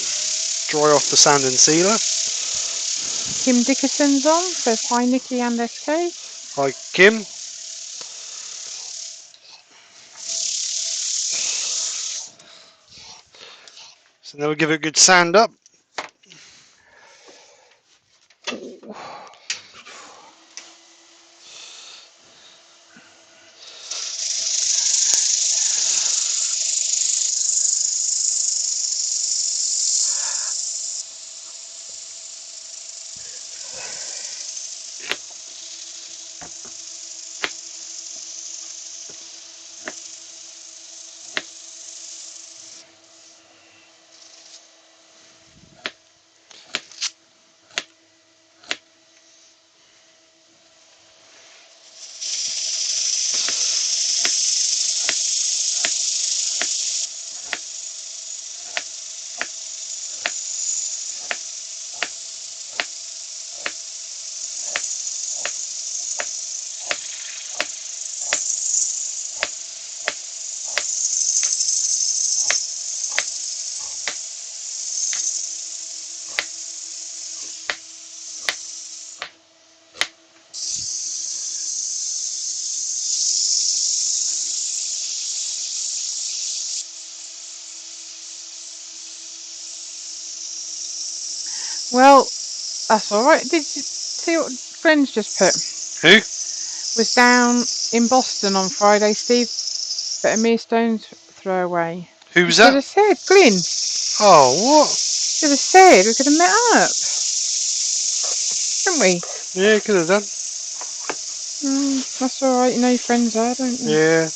Dry off the sand and sealer. Kim Dickerson's on, says hi Nikki and SK. Hi, Kim. So now we'll give it a good sand up. Well, that's alright. Did you see what Glenn's just put? Who? Was down in Boston on Friday, Steve, but a mere stone's throw away. Who You was should that? have said, Glyn. Oh, what? Should have said, we could have met up. Couldn't we? Yeah, could have done. That's alright, you know your friends are, don't you? Yeah.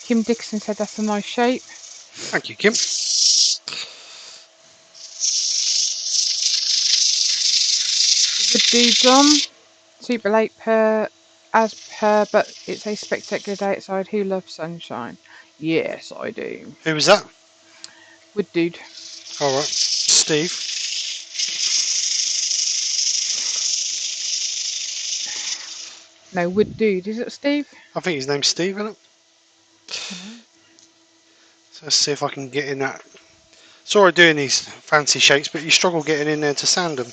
Kim Dixon said that's a nice shape. Thank you, Kim. Good dudes on. Super late as per, but it's a spectacular day outside. Who loves sunshine? Yes, I do. Who was that? Wood dude. Alright. Steve. No, wood dude. Is it Steve? I think his name's Steve, isn't it? Hello. So let's see if I can get in that. Sorry doing these fancy shapes, but you struggle getting in there to sand them.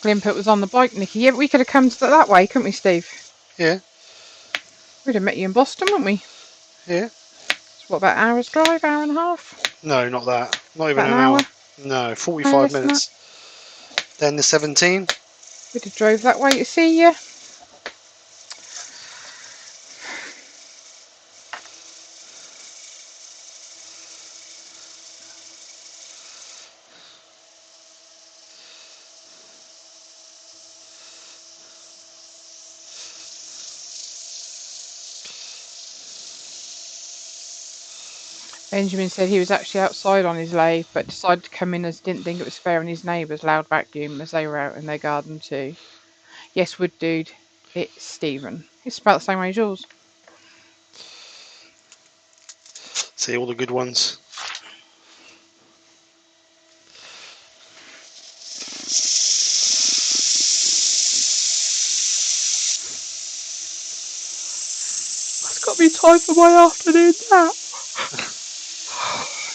Glimpert was on the bike, Nikki. Yeah, we could have come that way, couldn't we, Steve? Yeah. We'd have met you in Boston, wouldn't we? Yeah. So what, about an hour's drive, hour and a half? No, not that. Not even About an an hour. hour? No, No, 45 less than that. minutes. Then the 17. We'd have drove that way to see you. Benjamin said he was actually outside on his lathe, but decided to come in as didn't think it was fair on his neighbours' loud vacuum as they were out in their garden too. Yes, Wood Dude, it's Stephen. It's about the same age as yours. See all the good ones. It's got to be time for my afternoon nap.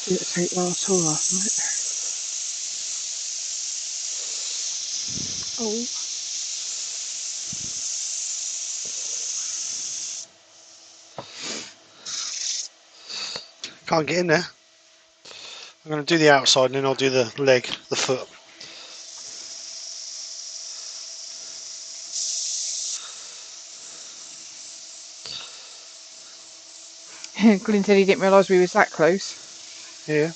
Didn't take well at all last night. Oh. Can't get in there. I'm going to do the outside and then I'll do the leg, the foot. Glyn said he didn't realise we was that close. Yeah.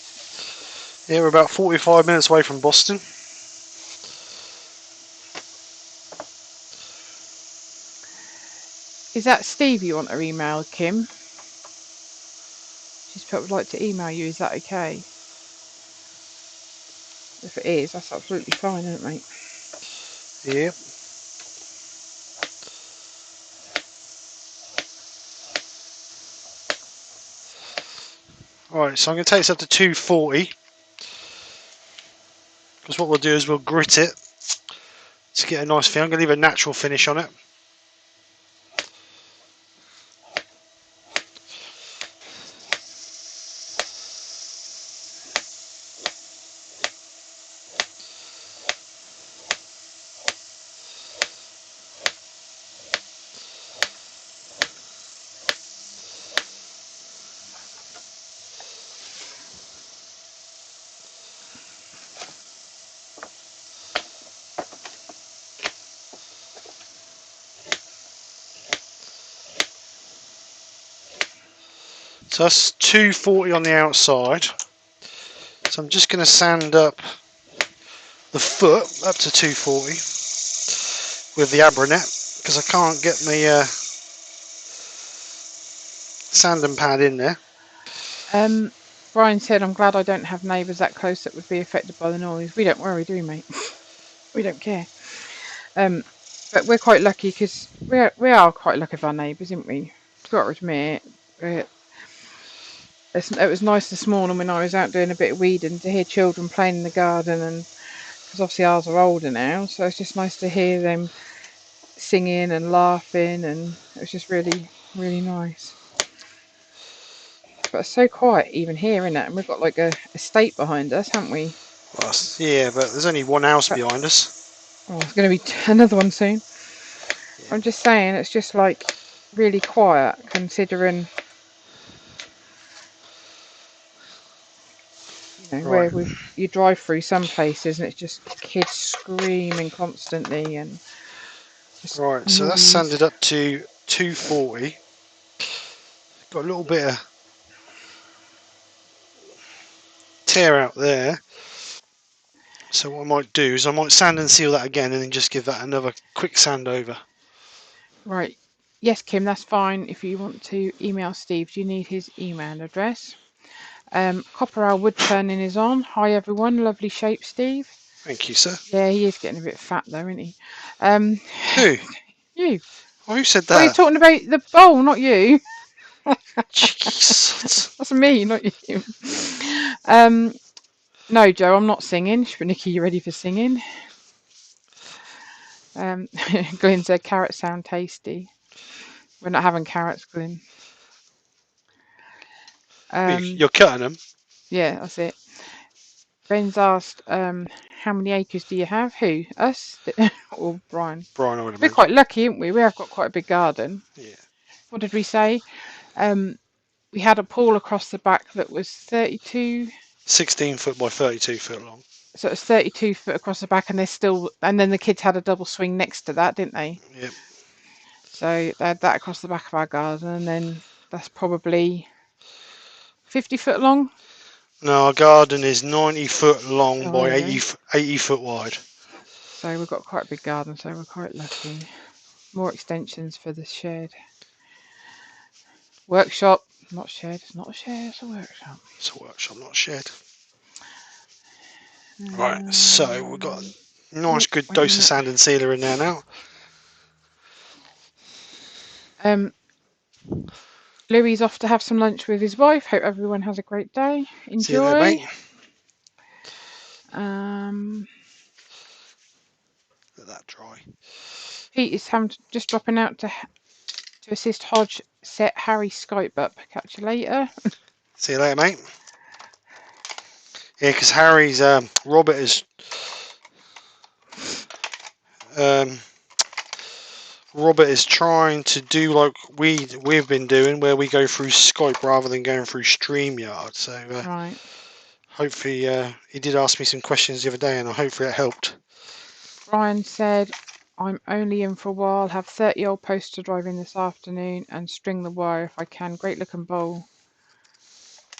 Yeah, we're about 45 minutes away from Boston. Is that Steve you want to email, Kim? She's put, would like to email you. Is that okay? If it is, that's absolutely fine, isn't it, mate? Yeah. Alright, so I'm going to take this up to 240. Because what we'll do is we'll grit it to get a nice feel. I'm going to leave a natural finish on it. So that's 240 on the outside. So I'm just going to sand up the foot up to 240 with the Abranet because I can't get my sanding pad in there. Brian said, I'm glad I don't have neighbours that close that would be affected by the noise. We don't worry, do we, mate? We don't care. But we're quite lucky because we are quite lucky with our neighbours, aren't we? Got to admit, it was nice this morning when I was out doing a bit of weeding to hear children playing in the garden, and because obviously ours are older now, so it's just nice to hear them singing and laughing, and it was just really, really nice. But it's so quiet even here, isn't it? And we've got like a estate behind us, haven't we? Well, yeah, but there's only one house behind us. Oh, there's going to be another one soon. Yeah. I'm just saying, it's just like really quiet considering, you know, Right. where you drive through some places and it's just kids screaming constantly and just Right, so that's noise. sanded up to 240. Got a little bit of tear out there. So what I might do is I might sand and seal that again and then just give that another quick sand over. Right. Yes, Kim, that's fine. If you want to email Steve, do you need his email address? Copper Owl Woodturning is on. Hi, everyone. Lovely shape, Steve. Thank you, sir. Yeah, he is getting a bit fat, though, isn't he? Who? You. Oh, who said Well, you're that? talking about the bowl, not you. Jeez. That's me, not you. No, Joe, I'm not singing. But Nikki, you ready for singing? Glyn said carrots sound tasty. We're not having carrots, Glyn. You're cutting them? Yeah, that's it. Ben's asked, how many acres do you have? Who? Us? Or Brian? Brian, I would We're imagine. quite lucky, aren't we? We have got quite a big garden. Yeah. What did we say? We had a pool across the back that was 32. 16 foot by 32 foot long. So it's 32 foot across the back, and and then the kids had a double swing next to that, didn't they? Yep. So they had that across the back of our garden, and then that's probably 50 foot long. No, our garden is 90 foot long by there you 80 foot wide. So we've got quite a big garden, so we're quite lucky. More extensions for the shed. Workshop. Not shed. It's not a shed. It's a workshop. It's a workshop, not a shed. Right, so we've got a nice good wait a dose of minute. sand and sealer in there now. Louis off to have some lunch with his wife. Hope everyone has a great day. See you later, Enjoy. mate. Um, Let that dry. Pete is just dropping out to assist Hodge set Harry's Skype up. Catch you later. See you later, mate. Yeah, because Harry's Robert is trying to do like we've been doing, where we go through Skype rather than going through StreamYard. So Right. hopefully he did ask me some questions the other day, and hopefully it helped. Brian said, I'm only in for a while. Have 30 old posts to drive in this afternoon and string the wire if I can. Great looking bowl,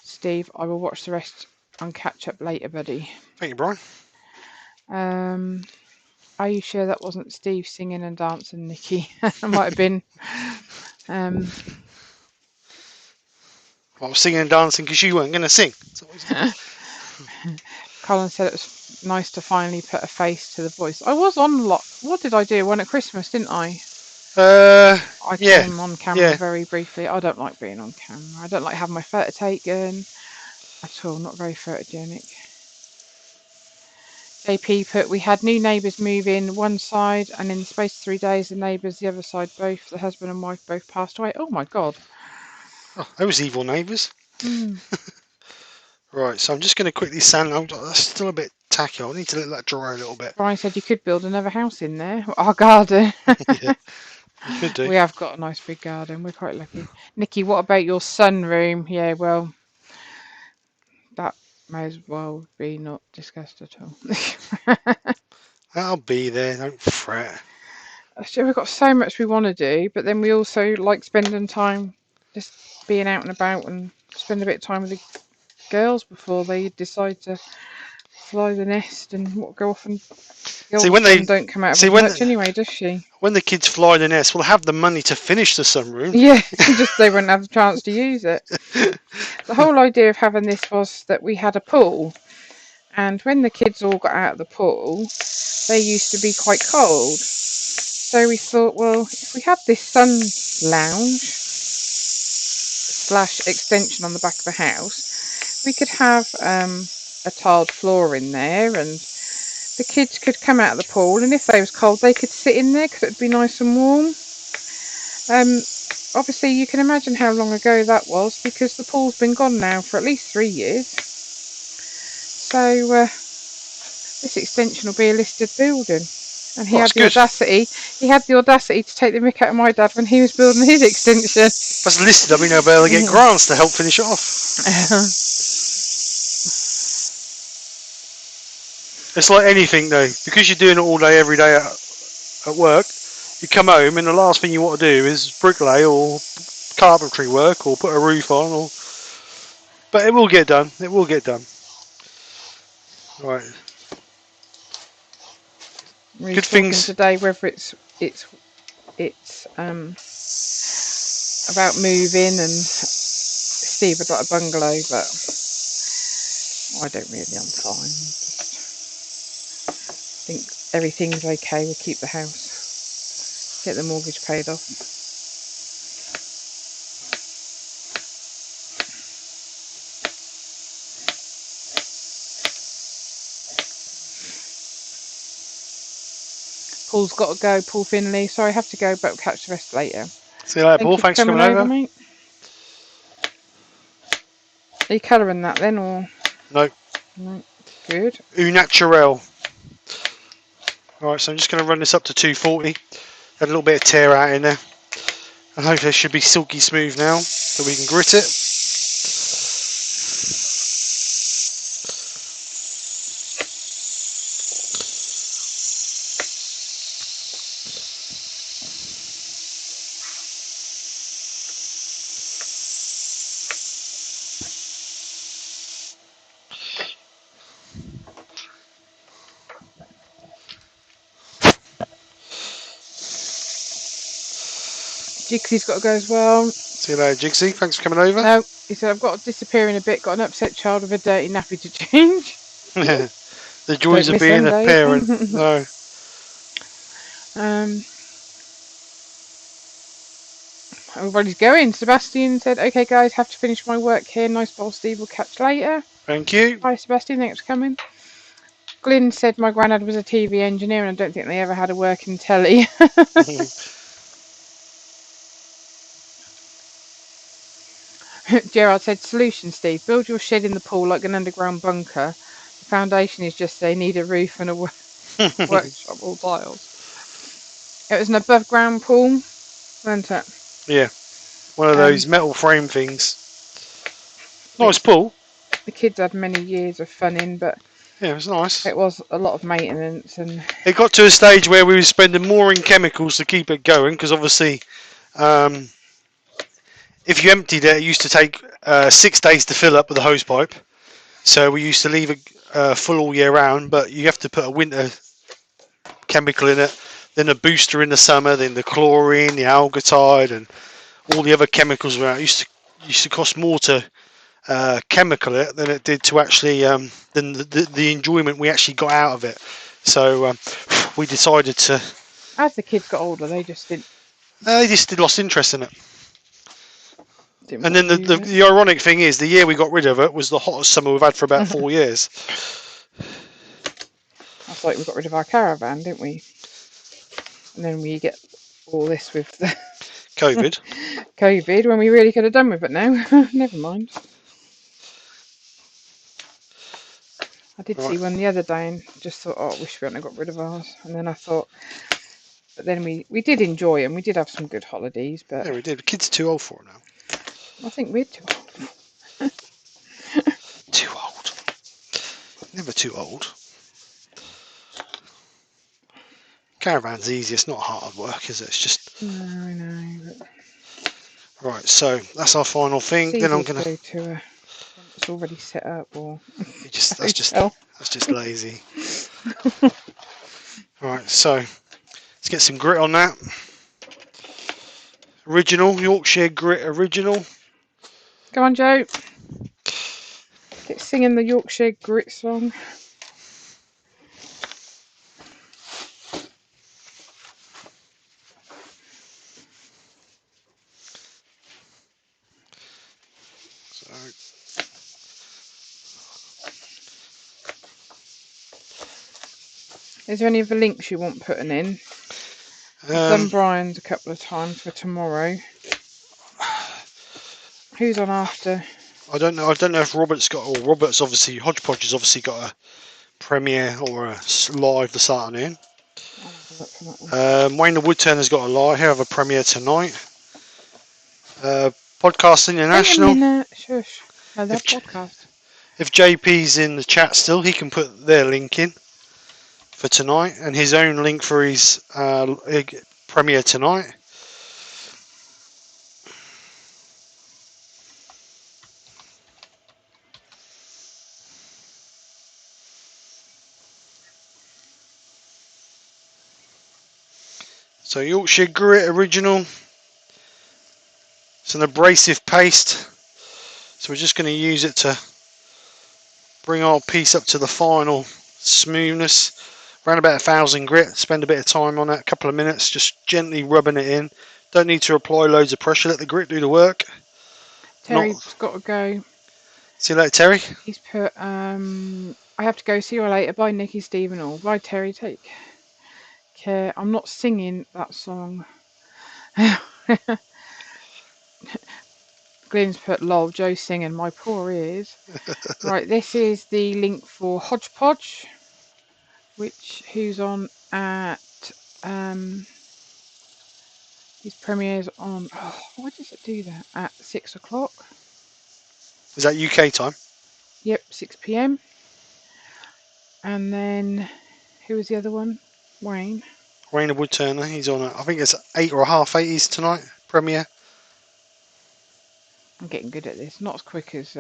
Steve. I will watch the rest and catch up later, buddy. Thank you, Brian. Are you sure that wasn't Steve singing and dancing, Nikki? It might have been. I was singing and dancing because you weren't going to sing. Colin said it was nice to finally put a face to the voice. I was on a lot. What did I do? One at Christmas, didn't I? I Yeah, came on camera yeah. very briefly. I don't like being on camera. I don't like having my photo taken at all. Not very photogenic. JP put, we had new neighbours move in one side, and in the space of 3 days, the neighbours the other side, both the husband and wife, both passed away. Oh my God. Oh, those evil neighbours. Right, so I'm just going to quickly sand. That's still a bit tacky. I need to let that dry a little bit. Brian said you could build another house in there. Our garden. Yeah, you could do. We have got a nice big garden. We're quite lucky. Nikki, what about your sunroom? Yeah, well, that may as well be not discussed at all. I'll be there. Don't fret. So we've got so much we want to do, but then we also like spending time just being out and about and spend a bit of time with the girls before they decide to fly the nest and go off. And the See, oldest one don't come out of as much anyway, does she? When the kids fly the nest, we'll have the money to finish the sunroom. Yeah, just they won't have the chance to use it. The whole idea of having this was that we had a pool, and when the kids all got out of the pool, they used to be quite cold. So we thought, well, if we had this sun lounge / extension on the back of the house, we could have a tiled floor in there, and the kids could come out of the pool, and if they was cold, they could sit in there because it'd be nice and warm. Obviously, you can imagine how long ago that was, because the pool's been gone now for at least 3 years. So this extension will be a listed building. And he had the audacity. He had the audacity to take the mick out of my dad when he was building his extension. That's listed. I mean, I'll be able to get grants to help finish it off. It's like anything, though, because you're doing it all day, every day at work. You come home, and the last thing you want to do is bricklay or carpentry work or put a roof on. But it will get done. It will get done. Right. We're Good talking things today whether it's about moving, and Steve would like a bungalow, but I don't really. I'm fine. I think everything's okay. We'll keep the house, get the mortgage paid off. Paul's got to go. Paul Finley. Sorry, I have to go, but we'll catch the rest later. See you later, Thank Paul. you for Thanks for coming coming over. mate. Are you colouring that then, or No. no? Good. Au naturel. Alright, so I'm just going to run this up to 240. Had a little bit of tear out in there. And hopefully it should be silky smooth now, so we can grit it. Jixie's got to go as well. See you later, Jigsy. Thanks for coming over. No, he said, I've got to disappear in a bit. Got an upset child with a dirty nappy to change. The joys Don't of miss being them a days. parent. No. Everybody's going. Sebastian said, okay, guys, have to finish my work here. Nice ball, Steve. We'll catch you later. Thank you. Hi, Sebastian. Thanks for coming. Glyn said my granddad was a TV engineer and I don't think they ever had a working telly. Gerard said, solution, Steve. Build your shed in the pool like an underground bunker. The foundation is just they need a roof and a workshop, all tiles. It was an above ground pool, wasn't it? Yeah. One of those metal frame things. Nice pool. The kids had many years of fun in, but yeah, it was nice. It was a lot of maintenance, and it got to a stage where we were spending more in chemicals to keep it going, because obviously, if you emptied it, it used to take 6 days to fill up with a hose pipe. So we used to leave it full all year round, but you have to put a winter chemical in it, then a booster in the summer, then the chlorine, the algatide, and all the other chemicals around. It used to cost more to chemical it than it did to actually than the enjoyment we actually got out of it. So we decided to. as the kids got older, they just didn't. They just lost interest in it. Didn't And then the ironic thing is, the year we got rid of it was the hottest summer we've had for about 4 years. That's like we got rid of our caravan, didn't we? And then we get all this with the COVID when we really could have done with it now. Never mind. I did see one the other day and just thought, oh, I wish we hadn't got rid of ours. And then I thought, but then we did enjoy them. We did have some good holidays, but yeah, we did. The kids are too old for it now. I think we're too old. Too old. Never too old. Caravan's easy. It's not hard work, is it? It's just. No, I know. But right. So that's our final thing. it's Then I'm easy gonna. to go to one that's already set up, or That's just lazy. Right. So let's get some grit on that. Original Yorkshire grit original. Go on, Joe. Get singing the Yorkshire grit song. So, Is there any of the links you want putting in? I've done Brian's a couple of times for tomorrow. Who's on after? I don't know if Robert's obviously Hodgepodge has obviously got a premiere or a live this afternoon. Wayne the Woodturner's got a live. He'll have a premiere tonight. Podcast International. Wait a minute. Shush. No, they're podcast. If JP's in the chat still, he can put their link in for tonight and his own link for his premiere tonight. So Yorkshire Grit Original. It's an abrasive paste. So we're just going to use it to bring our piece up to the final smoothness. Around about 1,000 grit. Spend a bit of time on that, a couple of minutes, just gently rubbing it in. Don't need to apply loads of pressure. Let the grit do the work. Terry's got to go. See you later, Terry. He's put, I have to go. See you later. Bye, Nikki, Steve and all. Bye, Terry. Take care. I'm not singing that song. Glenn's put, lol, Joe singing. My poor ears. Right, this is the link for Hodgepodge, who's on at, his premieres on, why does it do that? At 6 o'clock. Is that UK time? Yep, 6 p.m. And then, who was the other one? Wayne the Woodturner. He's on I think it's 8 or half 8 tonight, premiere. I'm getting good at this. Not as quick as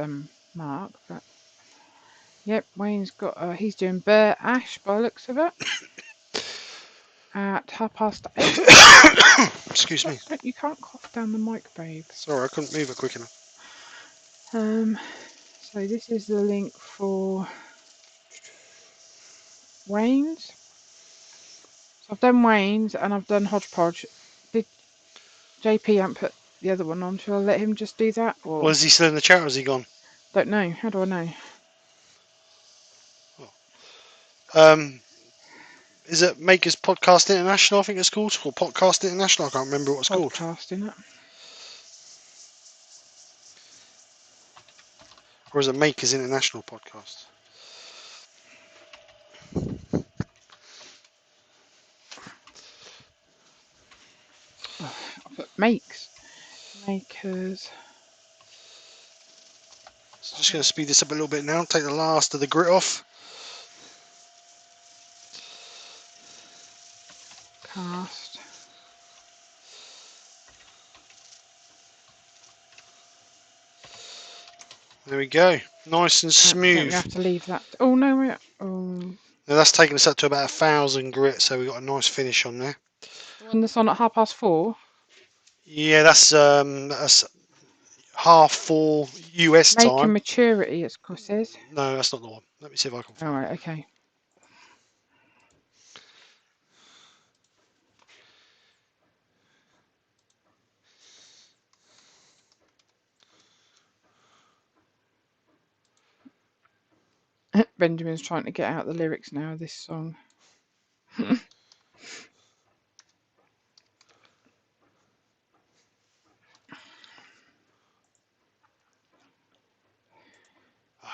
Mark, but yep, Wayne's got. He's doing Bear Ash by the looks of it. at 8:30. Excuse me. You can't cough down the mic, babe. Sorry, I couldn't move it quick enough. So this is the link for Wayne's. So I've done Wayne's and I've done Hodgepodge. Did JP haven't put the other one on? Shall I let him just do that? Or Was he still in the chat or has he gone? don't know. How do I know? Is it Makers Podcast International, I think it's called? Or Podcast International? I can't remember what it's called. Podcasting it. Or is it Makers International Podcast? Oh, I put makers. So just going to speed this up a little bit now. Take the last of the grit off. Cast. There we go. Nice and I think we smooth. have to leave that. Oh no, wait. Now that's taken us up to about 1,000 grit, so we've got a nice finish on there. The one that's on at 4:30. Yeah, that's 4:30 US Making time. maturity, it says. No, that's not the one. Let me see if I can find All right, okay. Benjamin's trying to get out the lyrics now of this song. I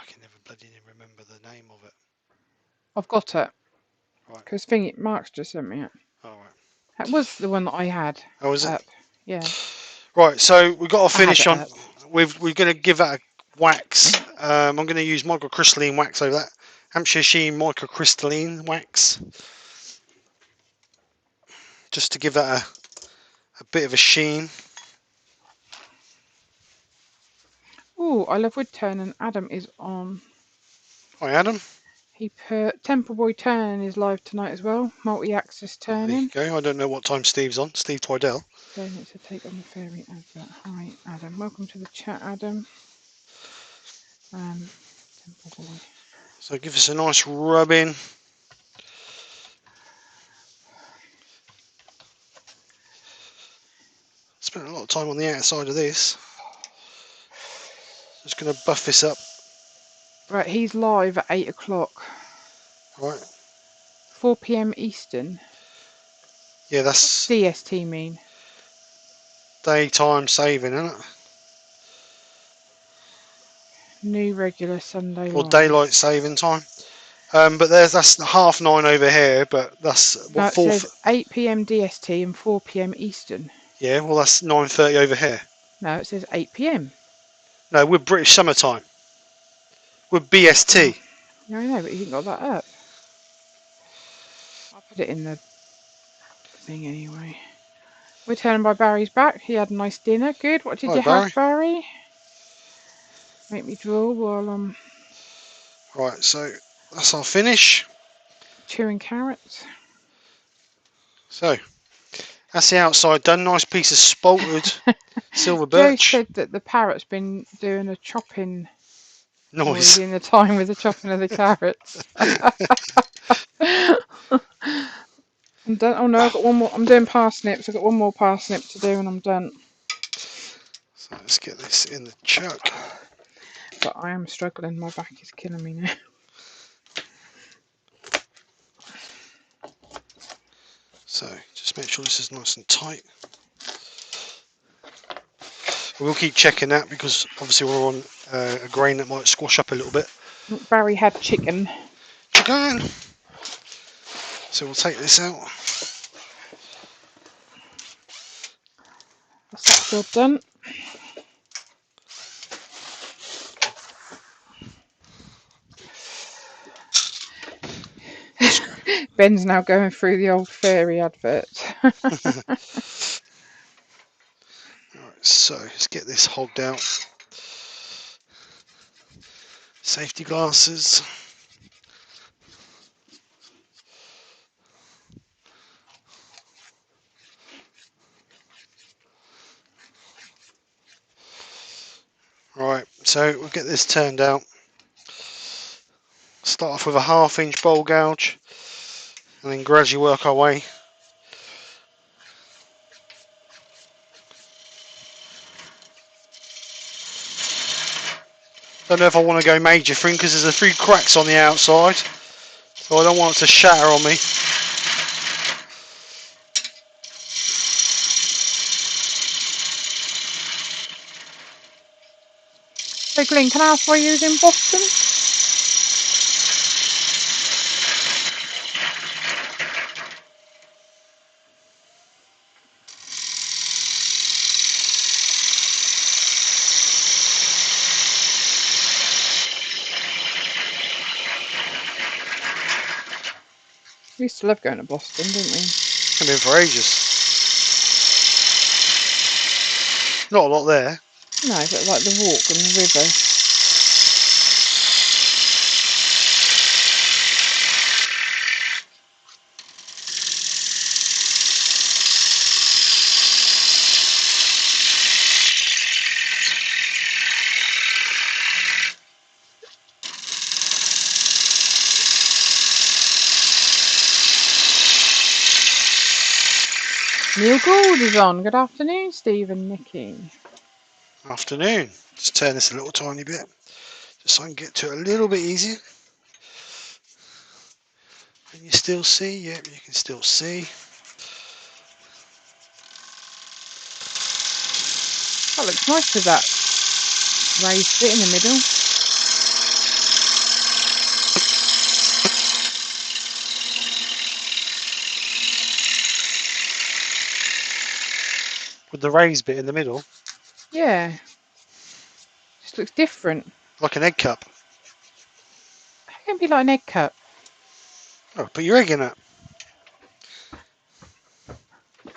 can never bloody remember the name of it. I've got it. Right. Because Mark's just sent me it. All right. That was the one that I had. Oh, is it? Up. Yeah. Right, so we've got a finish on. Up. We're going to give that a wax. I'm going to use microcrystalline wax over that. Hampshire Sheen microcrystalline wax. Just to give that a bit of a sheen. Oh, I love Woodturning. Adam is on. Hi, Adam. He put Temple Boy Turning is live tonight as well. Multi-axis turning. There you go. I don't know what time Steve's on. Steve Twidell. Don't need to take on the fairy advert. Hi, Adam. Welcome to the chat, Adam. Temple Boy. So give us a nice rub in. Spent a lot of time on the outside of this. Just going to buff this up. Right, he's live at 8 o'clock. Right. 4 p.m. Eastern. Yeah, that's DST mean. Daytime saving, isn't it? New regular Sunday Or live. daylight saving time. But that's 9:30 over here, but that's No, what it says 8 p.m. DST and 4 p.m. Eastern. Yeah, well that's 9:30 over here. No, it says 8 p.m. No, we're British summertime. We're BST. Oh. Yeah, I know, but you haven't got that up. I'll put it in the thing anyway. We're turning by Barry's back. He had a nice dinner. Good. What did you have, Barry? Make me drool while I'm... Right, so that's our finish. Chewing carrots. So, that's the outside done. Nice piece of spalted silver Joe birch. said that the parrot's been doing a chopping Noise. in the time with the chopping of the carrots. I'm done. Oh no, I've got one more. I'm doing parsnips. I've got one more parsnip to do and I'm done. So let's get this in the chuck. But I am struggling. My back is killing me now. So just make sure this is nice and tight. We'll keep checking that because obviously we're on a grain that might squash up a little bit. Barry had chicken. Chicken! So we'll take this out. That's that job done. Ben's now going through the old fairy adverts. Alright, so let's get this hogged out. Safety glasses. Right, so we'll get this turned out. Start off with a 1/2 inch bowl gouge and then gradually work our way. Don't know if I want to go major thing because there's a few cracks on the outside, so I don't want it to shatter on me. So Glenn, can I ask why you was in Boston? We used to love going to Boston, didn't we? I've been for ages. Not a lot there. No, but like the walk and the river. Neil Gould is on. Good afternoon, Steve and Nikki. Afternoon. Just turn this a little tiny bit, just so I can get to it a little bit easier. Can you still see? Yep, you can still see. That looks nice with that raised bit in the middle. With the raised bit in the middle, Yeah. Just looks different. like an egg cup. How can it be like an egg cup? Oh, put your egg in it.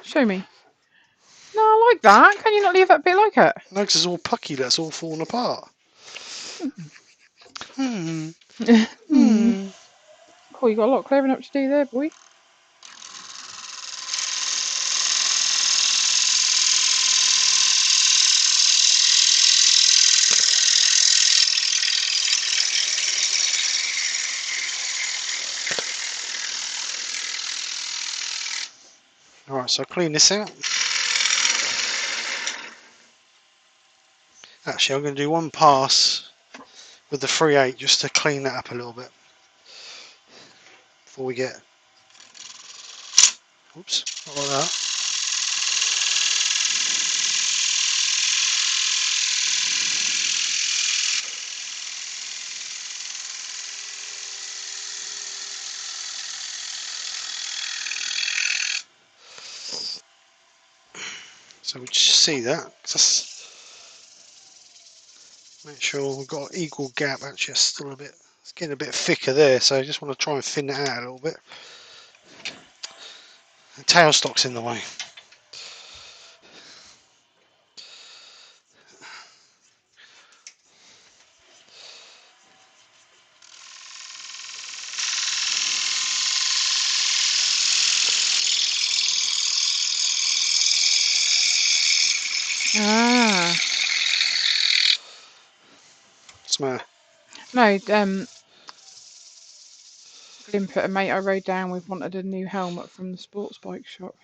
Show me. No, I like that. Can you not leave that bit like it? No, because it's all pucky, that's all falling apart. Hmm. Cool, you got a lot of clearing up to do there, boy. Alright, so clean this out. Actually, I'm going to do one pass with the 3/8 just to clean that up a little bit before we get. Oops, not like that. So we just see that. Just make sure we've got an equal gap. Actually, it's still a bit. It's getting a bit thicker there, so I just want to try and thin it out a little bit. The tailstock's in the way. Ah. Smell. No, Glenn put a mate I rode down with wanted a new helmet from the sports bike shop.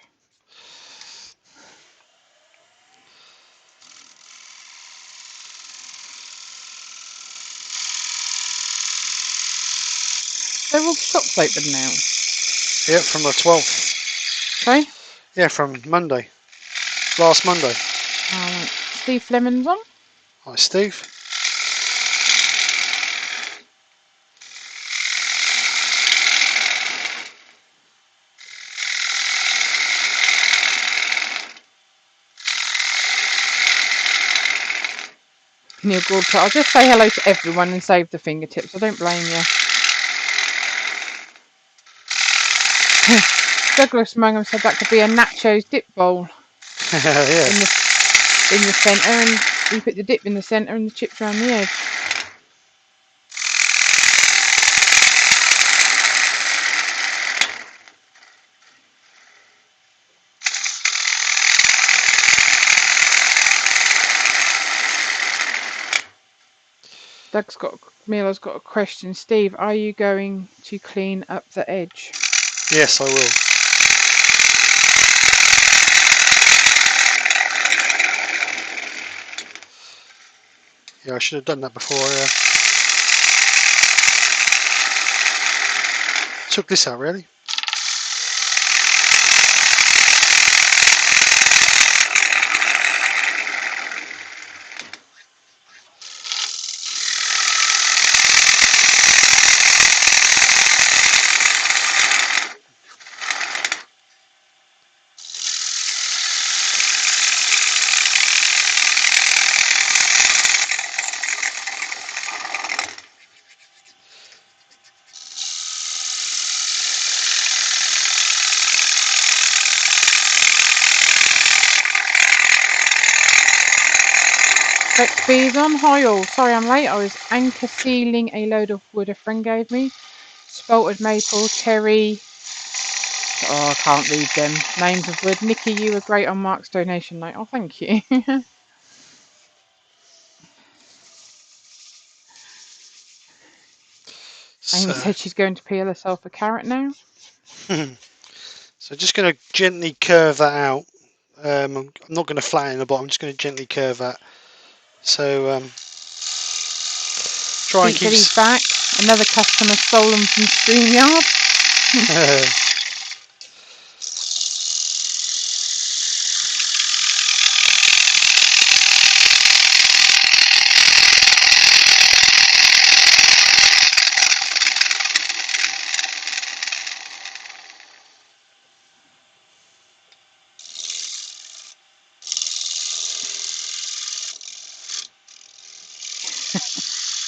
They're all shops open now. Yep, from the 12th. Sorry? Yeah, from Monday. Last Monday. Right. Steve Fleming's on. Hi, Steve. Neil Gould put, I'll just say hello to everyone and save the fingertips. I don't blame you. Douglas Mangum said that could be a nachos dip bowl Yeah. in the centre, and you put the dip in the centre and the chips around the edge. Mila's got a question. Steve, are you going to clean up the edge? Yes, I will. Yeah, I should have done that before I took this out, really. Rex B's on. Hi all. Sorry I'm late. I was anchor sealing a load of wood a friend gave me. Spalted maple, cherry. Oh, I can't read them. Names of wood. Nikki, you were great on Mark's donation night. Oh, thank you. Amy So, said she's going to peel herself a carrot now. so just going to gently curve that out. I'm not going to flatten the bottom. I'm just going to gently curve that. So try and Pete keep. said he's back. Another customer stolen from StreamYard.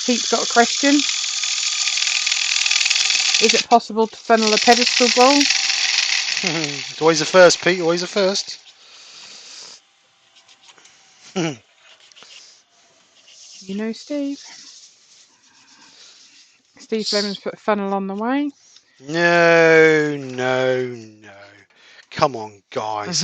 Pete's got a question. Is it possible to funnel a pedestal bowl? It's always the first, Pete. Always the first. You know, Steve. Steve Fleming's put funnel on the way. No. Come on, guys.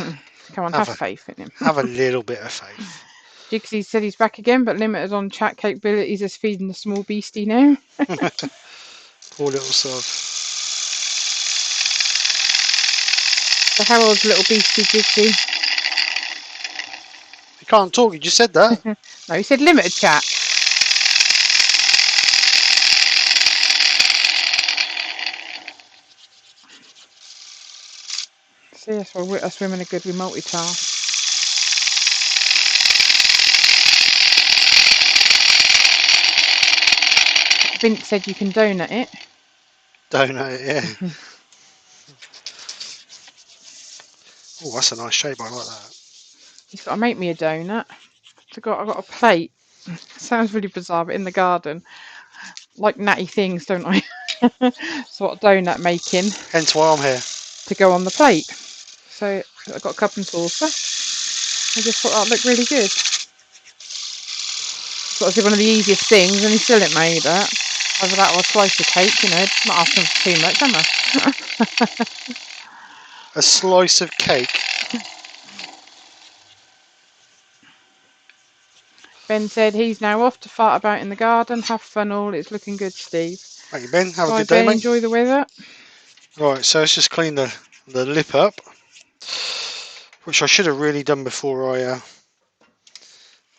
Come on, have faith in him. Have a little bit of faith. Jigsy said he's back again, but limited on chat capabilities as feeding the small beastie now. Poor little sod. So how old's little beastie, Jigsy? You can't talk. You just said that. No, he said limited chat. See, that's why us women are good. We multitask. Vince said you can donut it. Donut, yeah. Oh, that's a nice shape. I like that. He's got to make me a donut. I got a plate. Sounds really bizarre, but in the garden, like natty things, don't I? So what donut making Hence why I'm here. to go on the plate. So I got a cup and saucer. I just thought that looked really good. Sort of did one of the easiest things, and he still didn't made it. Either that or a slice of cake, you know, not asking for too much, am I? A slice of cake. Ben said he's now off to fart about in the garden. Have fun all. It's looking good, Steve. Thank you, Ben. Have a Bye, good day, Ben. mate. Enjoy the weather. Right, so let's just clean the lip up, which I should have really done before I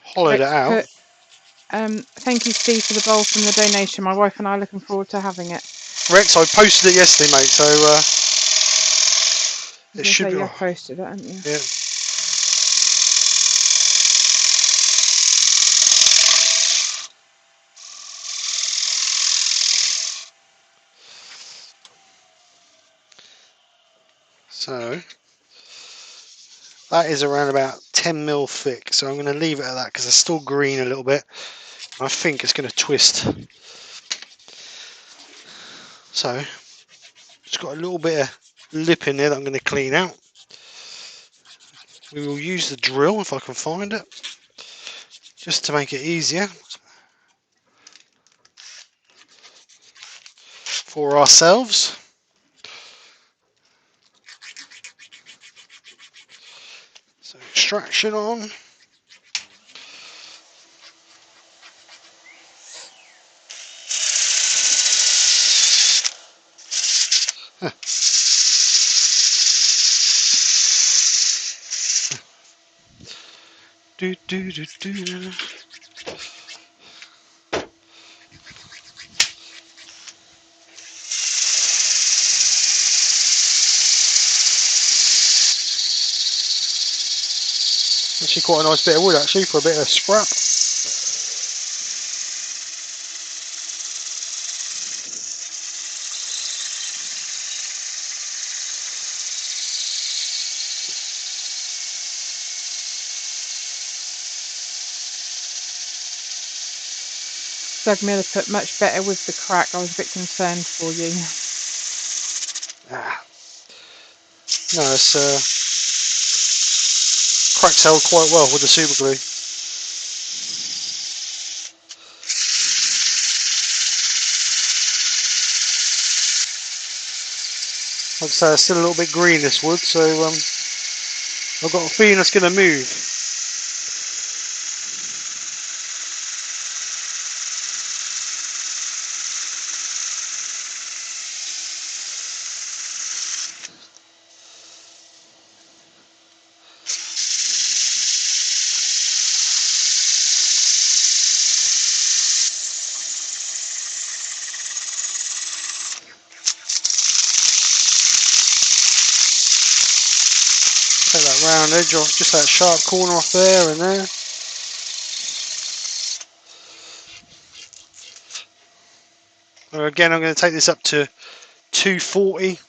hollowed it Rex out. put, thank you, Steve, for the bowl from the donation. My wife and I are looking forward to having it. Rex, I posted it yesterday, mate, so it should be. You have posted it, haven't you? Yeah. So that is around about 10 mil thick, so I'm going to leave it at that because it's still green a little bit. I think it's going to twist. So it's got a little bit of lip in there that I'm going to clean out. We will use the drill if I can find it, just to make it easier for ourselves. So extraction on. Do, do, do, do. Actually quite a nice bit of wood actually for a bit of scrap. Doug Miller put much better with the crack. I was a bit concerned for you. Ah. No, it's cracks held quite well with the super glue. Like I say, it's still a little bit green this wood, so I've got a feeling it's going to move. Take that round edge off, just that sharp corner off there and there. Again, I'm going to take this up to 240.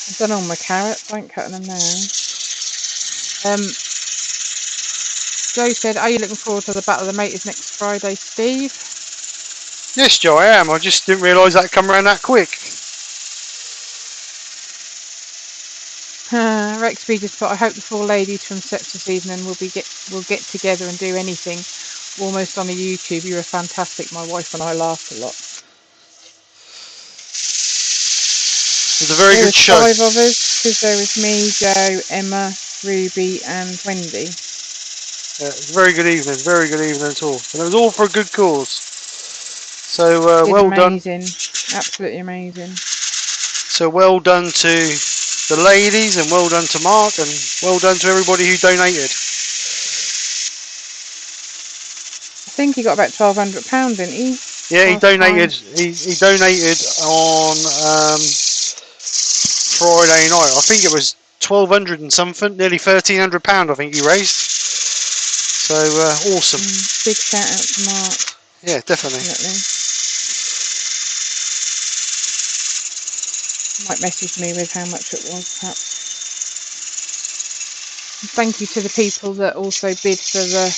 I've done all my carrots, I ain't cutting them now. Joe said, are you looking forward to the Battle of the Maters next Friday, Steve? Yes, Joe, I am. I just didn't realise that come around that quick. Rexby just put, I hope the four ladies from Seps this evening will get together and do anything almost on a YouTube. You were fantastic. My wife and I laughed a lot. It was a very good show. There was 5 of us, because there was me, Joe, Emma, Ruby and Wendy. Yeah, it was a very good evening at all. And it was all for a good cause. So well amazing. done. Absolutely amazing. So well done to the ladies and well done to Mark and well done to everybody who donated. I think he got about £1,200, didn't he? Yeah, he donated. He donated on Friday night. I think it was 1,200 and something, nearly £1,300. I think he raised. So awesome. Big shout out to Mark. Yeah, definitely. Might message me with how much it was, perhaps. Thank you to the people that also bid for the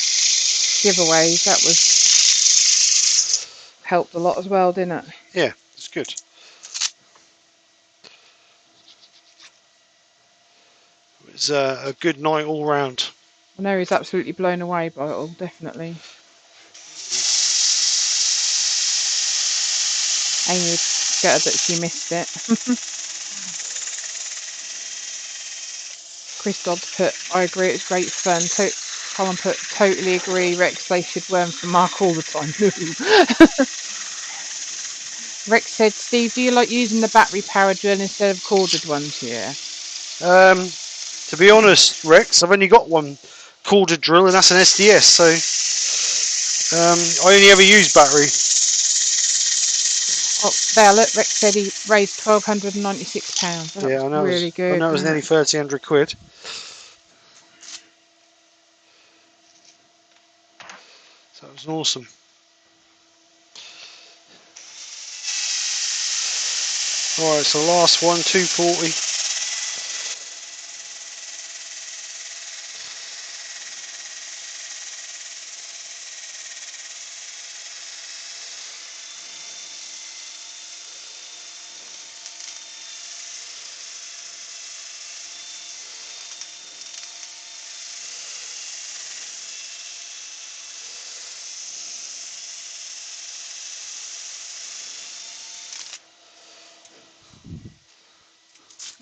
giveaways. That was helped a lot as well, didn't it? Yeah, it's good. It was a good night all round. I know he's absolutely blown away by it all, definitely. Amy was gutted that she missed it. Chris Dodds put, I agree, it was great fun. Colin put, totally agree, Rex, they should worm for Mark all the time. Rex said, Steve, do you like using the battery powered drill instead of corded ones? Yeah. To be honest, Rex, I've only got one corded drill and that's an SDS, so I only ever use battery. Oh, there, look, Rex said he raised £1,296. That yeah, I know. Really good. I know it was nearly 1,300 quid. So that was awesome. Alright, so last one, 240.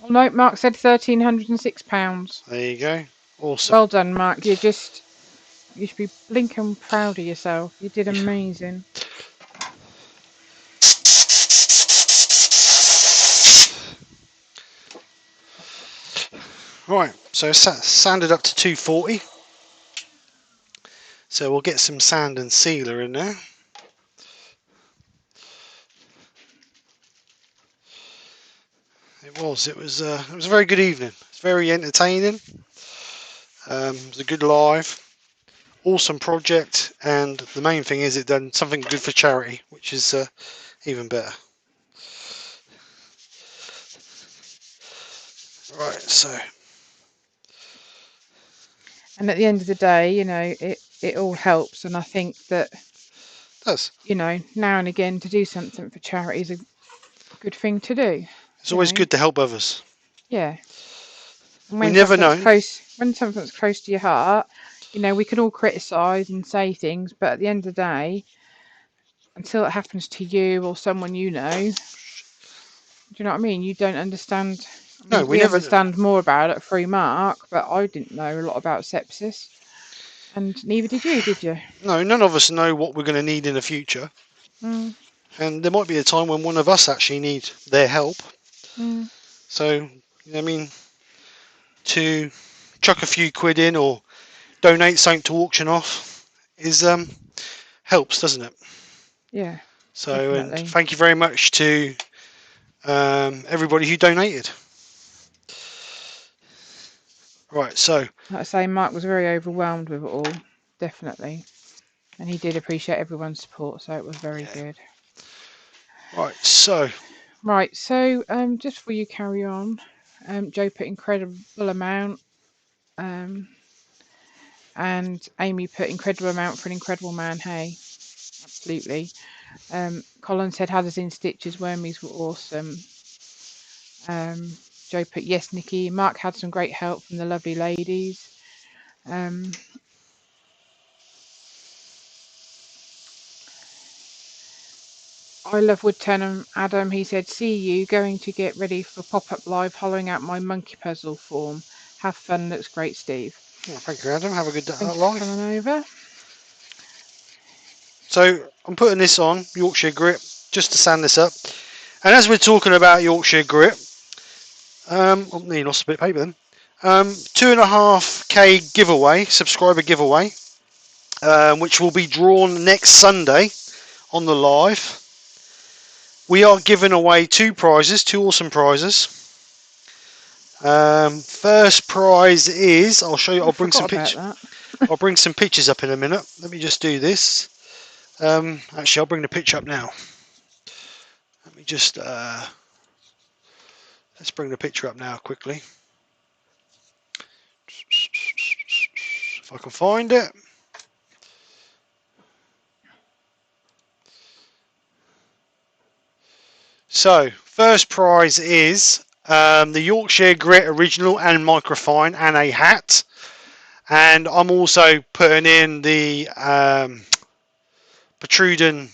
Oh, no, Mark said £1,306. There you go. Awesome. Well done, Mark. You should be blinking proud of yourself. You did amazing. Right, so sanded up to 240. So we'll get some sand and sealer in there. It was a very good evening. It's very entertaining. It was a good live, awesome project, and the main thing is it done something good for charity, which is even better. Right, so. And at the end of the day, you know, it all helps, and I think that, Does. you know, now and again to do something for charity is a good thing to do. It's You always know, good to help others. yeah. And We never know. when something's close to your heart, you know, we can all criticise and say things, but at the end of the day, until it happens to you or someone you know, do you know what I mean? You don't understand. I No, mean, we we never. understand more about it through Mark, but I didn't know a lot about sepsis, and neither did you, did you? No, none of us know what we're going to need in the future, Mm, and there might be a time when one of us actually need their help. mm, So, you know what I mean, to chuck a few quid in or donate something to auction off is helps, doesn't it? yeah, So, and definitely. thank you very much to everybody who donated. Right, so Like I say, Mark was very overwhelmed with it all, definitely, and he did appreciate everyone's support, so it was very yeah, good. right, so Right, so just before you carry on, Joe put incredible amount, um, and Amy put incredible amount for an incredible man. Hey, absolutely. Colin said Hatters in Stitches Wormies were awesome. Joe put yes, Nikki. Mark had some great help from the lovely ladies. Um, I love Woodturning. Adam, he said, see you going to get ready for pop up live, hollowing out my monkey puzzle form. Have fun. Looks great, Steve. well, thank you, Adam. Have a good Thank you for live. coming over. So I'm putting this on Yorkshire Grit just to sand this up. And as we're talking about Yorkshire Grit, oh, you lost a bit of paper then. 2.5k giveaway, subscriber giveaway, which will be drawn next Sunday on the live. We are giving away two prizes, two awesome prizes. First prize is I'll show you. I forgot about that. I'll bring some pictures up in a minute. Let me just do this. Actually, I'll bring the picture up now. Let me just let's bring the picture up now quickly. If I can find it. So, first prize is the Yorkshire Grit Original and Microfine and a hat. And I'm also putting in the protruding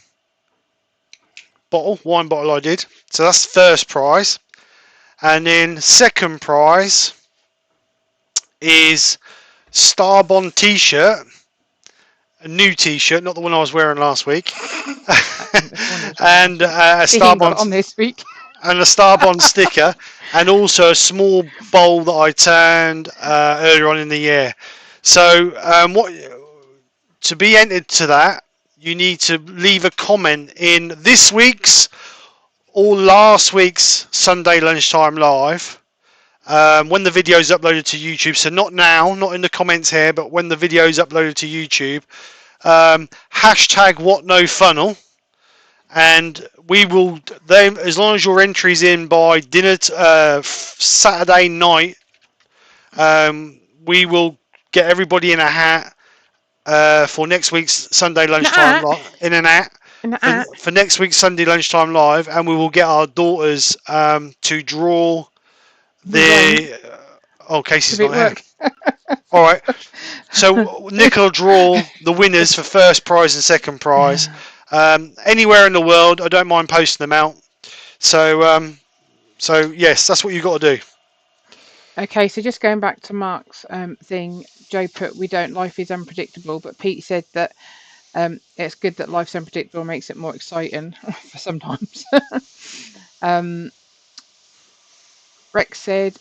wine bottle I did. So that's the first prize. And then second prize is Starbond t-shirt. A new t-shirt, not the one I was wearing last week. And a Starbond on this week. And a Starbond sticker, and also a small bowl that I turned earlier on in the year. So, what to be entered to that, you need to leave a comment in this week's or last week's Sunday lunchtime live. When the video is uploaded to YouTube, so not now, not in the comments here, but when the video is uploaded to YouTube, hashtag what no funnel. And we will then, as long as your entry's in by dinner Saturday night, we will get everybody in a hat for next week's Sunday lunchtime in an hat for next week's Sunday lunchtime live, and we will get our daughters to draw the. Oh, Casey's not here. All right. So Nick will draw the winners for first prize and second prize. Anywhere in the world, I don't mind posting them out. So, so yes, that's what you've got to do. Okay, so just going back to Mark's thing, Joe put, we don't, life is unpredictable, but Pete said that it's good that life's unpredictable, makes it more exciting for sometimes. Rex said,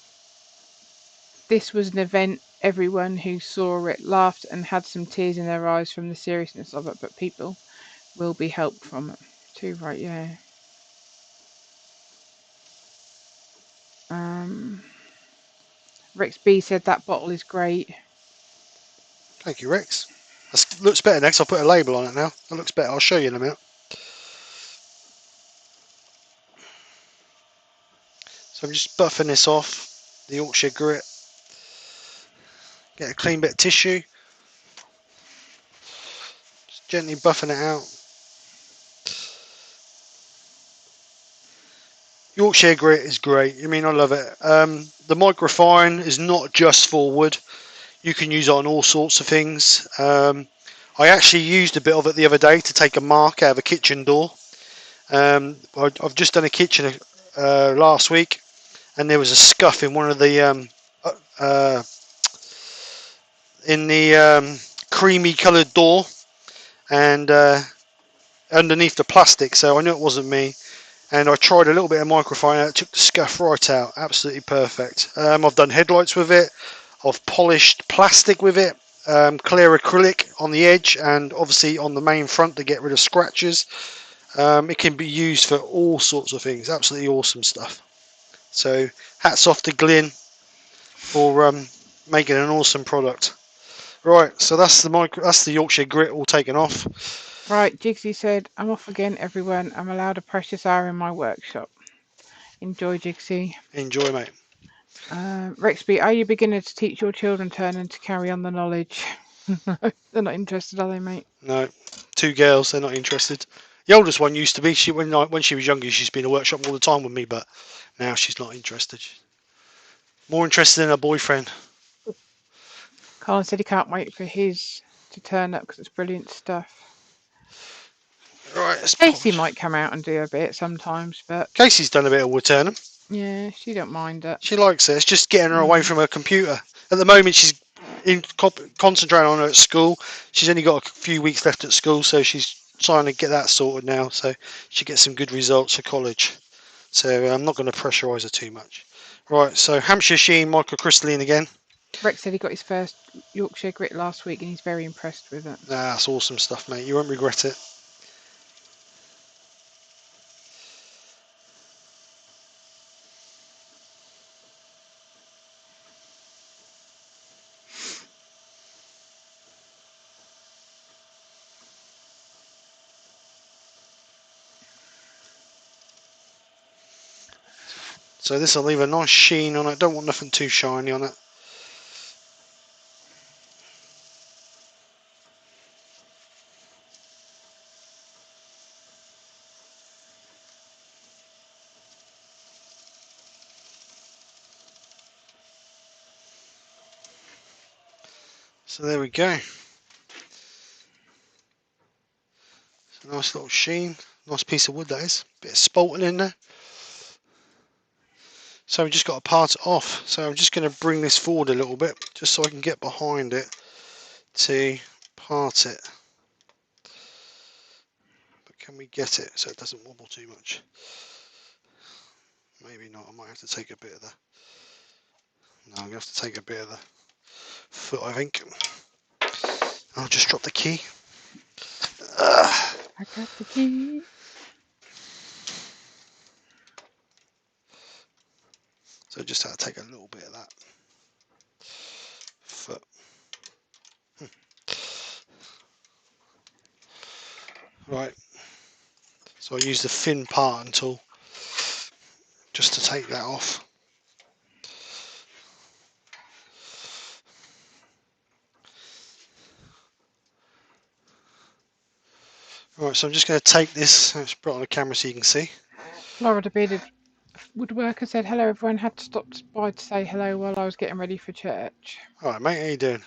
this was an event. Everyone who saw it laughed and had some tears in their eyes from the seriousness of it, but people will be helped from it. Too right, yeah. Rex B said that bottle is great. Thank you, Rex. That looks better next. I'll put a label on it now. That looks better. I'll show you in a minute. So I'm just buffing this off, the Yorkshire grit. Get a clean bit of tissue. Just gently buffing it out. Yorkshire grit is great. I mean, I love it. The microfine is not just for wood. You can use it on all sorts of things. I actually used a bit of it the other day to take a mark out of a kitchen door. I've just done a kitchen last week, and there was a scuff in one of the creamy coloured door, and underneath the plastic, so I knew it wasn't me. And I tried a little bit of microfine out, it took the scuff right out. Absolutely perfect. I've done headlights with it. I've polished plastic with it, clear acrylic on the edge, and obviously on the main front to get rid of scratches. It can be used for all sorts of things. Absolutely awesome stuff. So hats off to Glyn for making an awesome product. Right, so that's the Yorkshire grit all taken off. Right, Jigsy said, I'm off again, everyone. I'm allowed a precious hour in my workshop. Enjoy, Jigsy. Enjoy, mate. Rexby, are you beginning to teach your children turning to carry on the knowledge? No, they're not interested, are they, mate? No, 2 girls, they're not interested. The oldest one used to be. When she was younger, she's been in a workshop all the time with me, but now she's not interested. She's more interested in her boyfriend. Colin said he can't wait for his to turn up because it's brilliant stuff. Right, Casey might come out and do a bit sometimes, but Casey's done a bit of woodturning. yeah, she don't mind it. She likes it. It's just getting her away from her computer. At the moment, she's concentrating on her at school. She's only got a few weeks left at school, so she's trying to get that sorted now, so she gets some good results for college. So I'm not going to pressurise her too much. Right, so Hampshire Sheen microcrystalline again. Rex said he got his first Yorkshire grit last week and he's very impressed with it. That's awesome stuff, mate. You won't regret it. So this will leave a nice sheen on it. Don't want nothing too shiny on it. So there we go. Nice little sheen. Nice piece of wood that is. Bit of spalting in there. So we've just got to part it off. So I'm just going to bring this forward a little bit, just so I can get behind it to part it. But can we get it so it doesn't wobble too much? Maybe not. I might have to take a bit of the... No, I'm going to have to take a bit of the foot, I think. I'll just drop the key. I got the key. So just have to take a little bit of that foot. Right. So I use the thin parting tool just to take that off. Right, so I'm just going to take this. Let's put it on the camera so you can see. Florida Bearded Woodworker said, hello everyone, had to stop by to say hello while I was getting ready for church. Alright mate, how you doing?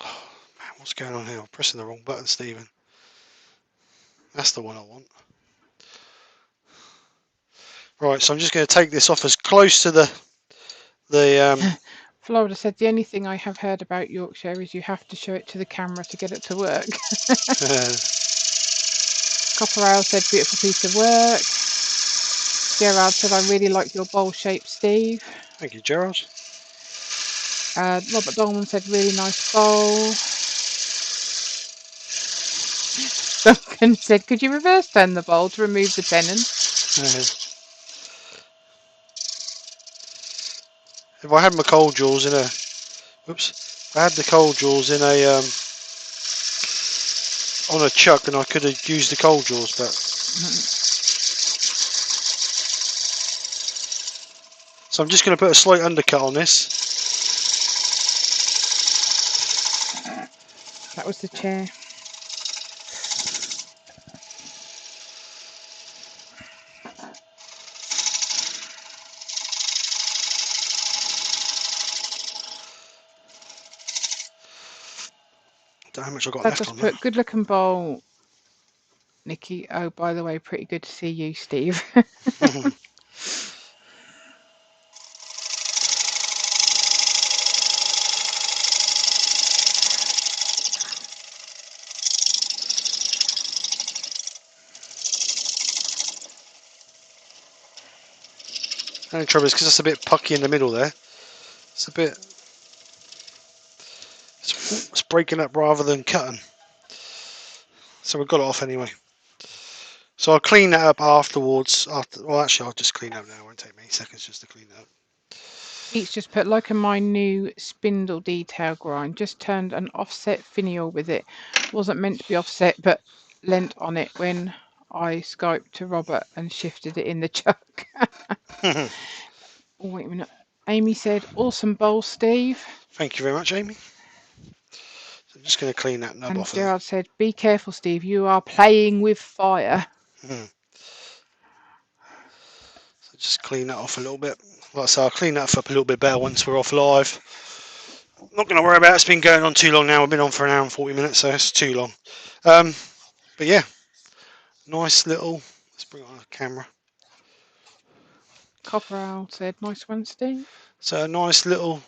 Oh, man, what's going on here? I'm pressing the wrong button, Stephen. That's the one I want. Right, so I'm just going to take this off as close to the Florida said, the only thing I have heard about Yorkshire is you have to show it to the camera to get it to work. Copper Ale said, beautiful piece of work. Gerard said, I really like your bowl shape, Steve. Thank you, Gerald. Robert Dolman said really nice bowl. Duncan said, could you reverse turn the bowl to remove the tenon? If I had my cold jaws in a, if I had the cold jaws in a on a chuck, then I could have used the cold jaws, but. So I'm just going to put a slight undercut on this. That was the chair. Don't know how much I've got Douglas left on there. put good looking bowl, Nikki. Oh, by the way, pretty good to see you, Steve. The only trouble is because it's a bit pucky in the middle there. It's a bit. It's breaking up rather than cutting. So we've got it off anyway. So I'll clean that up afterwards. Well, actually, I'll just clean it up now. It won't take many seconds just to clean it up. Pete's just put, like in my new spindle detail grind, just turned an offset finial with it. Wasn't meant to be offset, but lent on it when I Skyped to Robert and shifted it in the chuck. Oh, wait a minute. Amy said, awesome bowl, Steve. Thank you very much, Amy. So I'm just going to clean that nub And off. Gerard said, be careful, Steve. You are playing with fire. So just clean that off a little bit. Like I say, I'll clean that up a little bit better once we're off live. Not going to worry about it. It's been going on too long now. We've been on for an hour and 40 minutes, so it's too long. But yeah, nice little. Let's bring it on the camera. Copper Owl said, nice one, Steve. So a nice little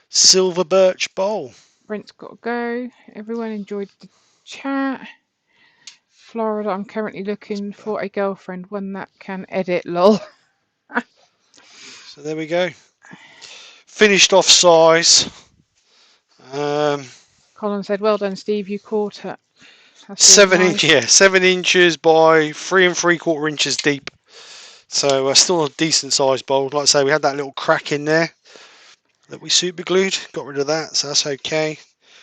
silver birch bowl. Brent's got to go. Everyone enjoyed the chat. Florida, I'm currently looking for a girlfriend, one that can edit, lol. So there we go. Finished off size. Colin said, well done, Steve, you caught it. That's 7 really inch, nice. yeah, 7 inches by 3 3/4 inches deep. So still a decent sized bowl. Like I say, we had that little crack in there that we super glued. Got rid of that, so that's okay.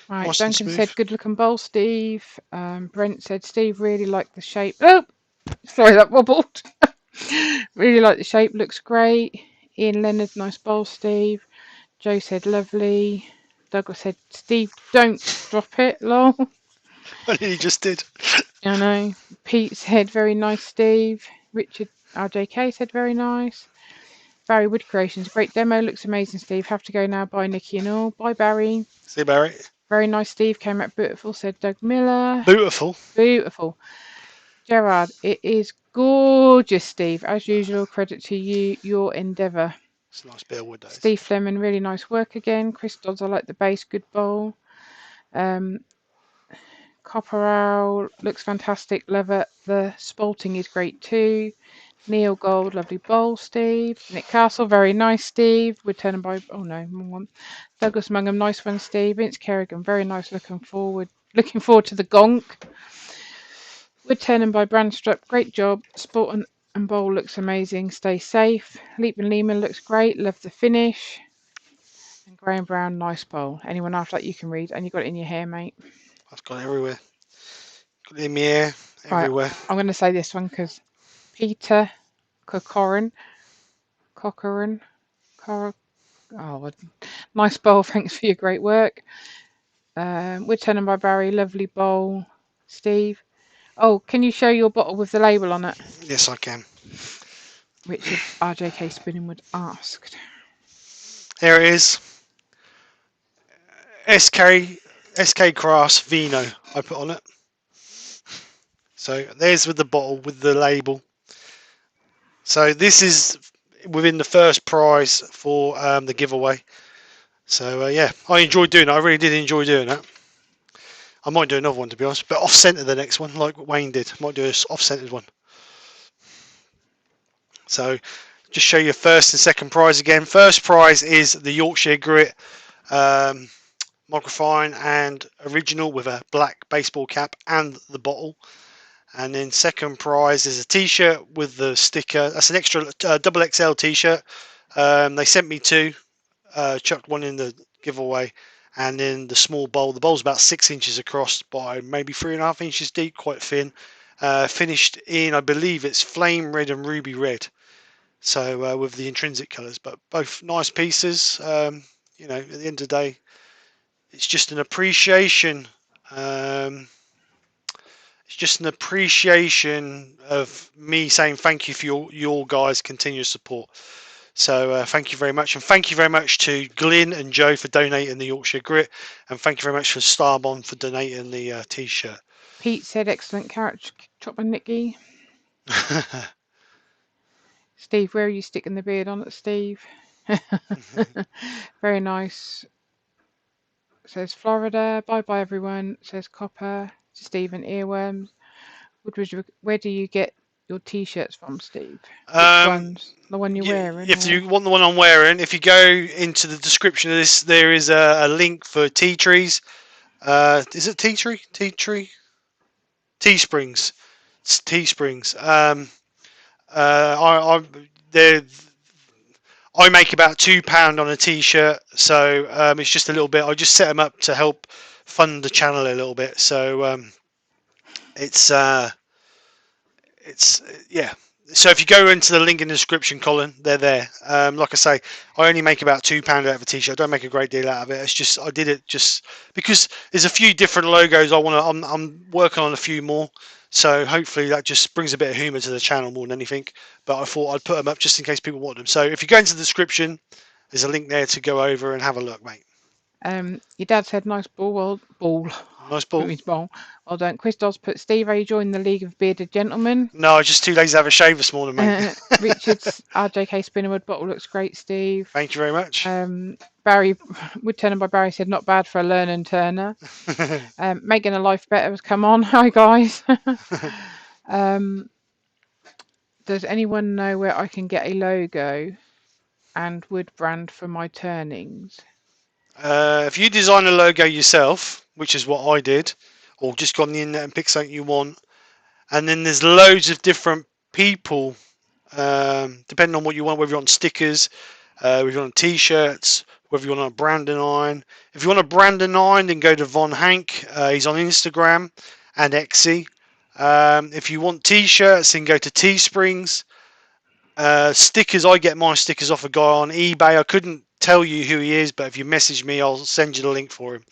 Right, Nice Duncan and said, smooth. good looking bowl, Steve. Brent said, Steve really liked the shape. Oh, sorry, that wobbled. Really like the shape, looks great. Ian Leonard, nice bowl, Steve. Joe said, lovely. Douglas said, Steve, don't drop it, lol. I nearly just did. I know. Pete said, very nice, Steve. Richard RJK said, very nice. Barry Wood Creations, great demo. Looks amazing, Steve. Have to go now. Bye, Nikki and all. Bye, Barry. See you, Barry. Very nice, Steve. Came out beautiful, said Doug Miller. Beautiful. Beautiful. Gerard, it is gorgeous, Steve. As usual, credit to you, your endeavour. It's a nice bit of wood, that is. Steve Fleming, really nice work again. Chris Dodds, I like the base, good bowl. Copper Owl looks fantastic. Leather, the spalting is great too. Neil Gold, lovely bowl, Steve. Nick Castle, very nice, Steve. Woodturning by, oh no, wrong one. Douglas Mungham, nice one, Steve. Vince Kerrigan, very nice. Looking forward to the gonk. Woodturning by Brandstrup, great job. Sport and bowl looks amazing. Stay safe. Leap and Lehman looks great. Love the finish. And Graham Brown, nice bowl. Anyone after that you can read, and you got it in your hair, mate. I've got it everywhere. Got it in my hair, everywhere. Right, I'm going to say this one because Peter Corcoran, nice bowl. Thanks for your great work. Woodturning by Barry, lovely bowl. Steve, oh, can you show your bottle with the label on it? Yes, I can. Richard RJK Spinningwood asked. Here it is. SK Krafts Vino I put on it. So there's with the bottle with the label. So this is within the first prize for the giveaway. So yeah, I enjoyed doing it. I really did enjoy doing that. I might do another one, to be honest, but off-centre the next one, like Wayne did. Might do an off-centered one. So just show you first and second prize again. First prize is the Yorkshire Grit microfine and original with a black baseball cap and the bottle. And then second prize is a t-shirt with the sticker. That's an extra double XL t-shirt. They sent me two, chucked one in the giveaway, and then the small bowl. The bowl's about 6 inches across by maybe 3.5 inches deep, quite thin. Finished in, I believe it's flame red and ruby red. So with the intrinsic colours, but both nice pieces. You know, at the end of the day, it's just an appreciation. It's just an appreciation of me saying thank you for your guys' continuous support. So thank you very much, and thank you very much to Glyn and Joe for donating the Yorkshire Grit, and thank you very much for Starbon for donating the t-shirt. Pete said, excellent carrot chop and Nikki. Steve, where are you sticking the beard on it, Steve? Very nice. Says Florida. Bye bye everyone. Says Copper. Stephen Earworms. Where do you get your t-shirts from, Steve? Which ones? The one you're wearing? If you want the one I'm wearing, if you go into the description of this, there is a link for tea trees. Is it tea tree? Tea tree? Teesprings. It's Teesprings. I make about £2 on a t-shirt, so it's just a little bit. I just set them up to help fund the channel a little bit. So it's yeah. So if you go into the link in the description, Colin, they're there. Like I say, I only make about £2 out of a t-shirt. I don't make a great deal out of it. It's just I did it just because there's a few different logos. I'm working on a few more. So hopefully that just brings a bit of humour to the channel more than anything. But I thought I'd put them up just in case people want them. So if you go into the description, there's a link there to go over and have a look, mate. Your dad said nice ball. Nice ball. Well done. Christos put, Steve, are you joining the League of Bearded Gentlemen? No, just too lazy to have a shave this morning, mate. Richard's RJK Spinnerwood bottle looks great, Steve. Thank you very much. Barry, Woodturning by Barry said, not bad for a learning turner. Making a life better has come on. Hi, guys. Does anyone know where I can get a logo and wood brand for my turnings? If you design a logo yourself, which is what I did, or just go on the internet and pick something you want, and then there's loads of different people, depending on what you want, whether you want stickers, whether you want t-shirts, whether you want a Brandon iron. If you want a Brandon iron, then go to Von Hank. He's on Instagram and Etsy. If you want t-shirts, then go to Teesprings. Stickers, I get my stickers off a guy on eBay. I couldn't tell you who he is, but if you message me, I'll send you the link for him.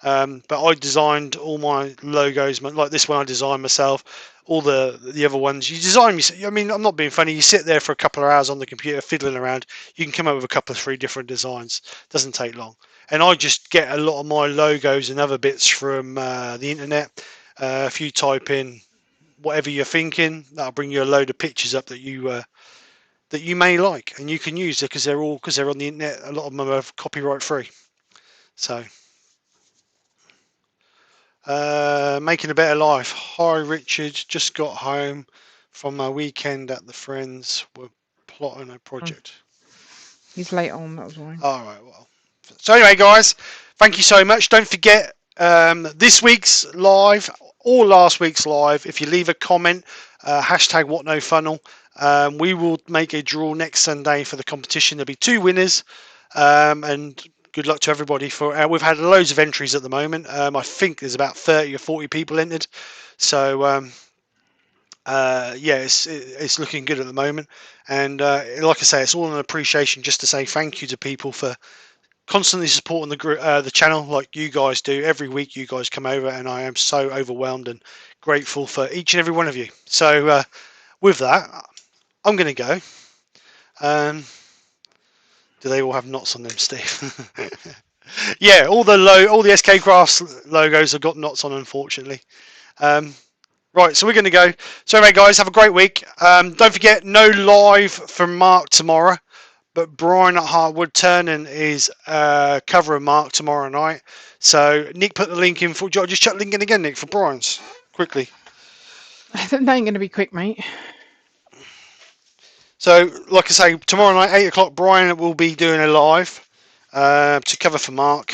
But I designed all my logos, like this one I designed myself. All the other ones you design. I mean, I'm not being funny. You sit there for a couple of hours on the computer fiddling around. You can come up with a couple of 3 different designs. Doesn't take long. And I just get a lot of my logos and other bits from the internet. If you type in whatever you're thinking, that'll bring you a load of pictures up that you may like, and you can use it because they're on the internet. A lot of them are copyright free. So making a better life. Hi Richard, just got home from my weekend at the friends. We're plotting a project. He's late on, that was why. All right, well. So anyway, guys, thank you so much. Don't forget this week's live or last week's live. If you leave a comment, hashtag #WhatNoFunnel. We will make a draw next Sunday for the competition. There'll be 2 winners, and good luck to everybody. We've had loads of entries at the moment. I think there's about 30 or 40 people entered. So yeah, it's looking good at the moment. And like I say, it's all an appreciation just to say thank you to people for constantly supporting the channel like you guys do. Every week you guys come over, and I am so overwhelmed and grateful for each and every one of you. So with that, I'm going to go. Do they all have knots on them, Steve? Yeah, all the SK Krafts logos have got knots on, unfortunately. Right, so we're going to go. So anyway, guys, have a great week. Don't forget, no live from Mark tomorrow, but Brian at Woodturning is covering Mark tomorrow night. So Nick put the link in for. Just chuck the link in again, Nick, for Brian's quickly. That ain't going to be quick, mate. So, like I say, tomorrow night, 8 o'clock, Brian will be doing a live to cover for Mark.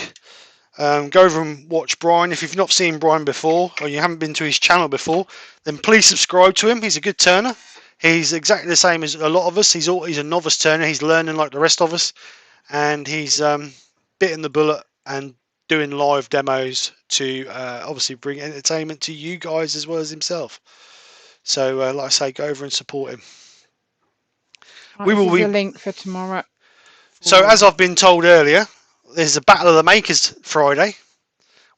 Go over and watch Brian. If you've not seen Brian before, or you haven't been to his channel before, then please subscribe to him. He's a good turner. He's exactly the same as a lot of us. He's a novice turner. He's learning like the rest of us, and he's bitten the bullet and doing live demos to obviously bring entertainment to you guys as well as himself. So, like I say, go over and support him. Right, this is the link for tomorrow. So, as I've been told earlier, there's a Battle of the Makers Friday,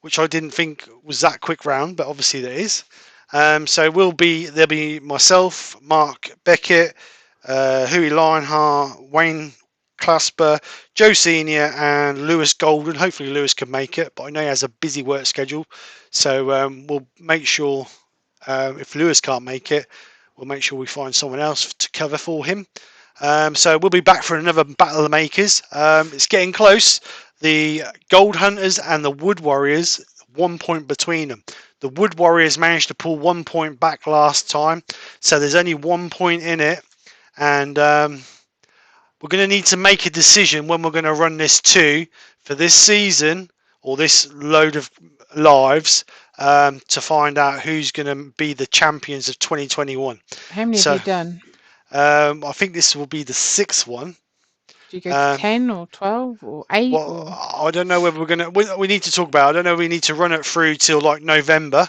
which I didn't think was that quick round, but obviously there is. So there'll be myself, Mark Beckett, Huey Lionheart, Wayne Clasper, Joe Senior, and Lewis Golden. Hopefully Lewis can make it, but I know he has a busy work schedule, so we'll make sure if Lewis can't make it, we'll make sure we find someone else to cover for him. So we'll be back for another Battle of the Makers. It's getting close. The Gold Hunters and the Wood Warriors, 1 point between them. The Wood Warriors managed to pull 1 point back last time, so there's only 1 point in it, and we're going to need to make a decision when we're going to run this for this season or this load of lives to find out who's going to be the champions of 2021. How many have you done? I think this will be the 6th one. Do you go to 10 or 12 or 8? Well, I don't know whether we're going to... We need to talk about it. I don't know if we need to run it through till like November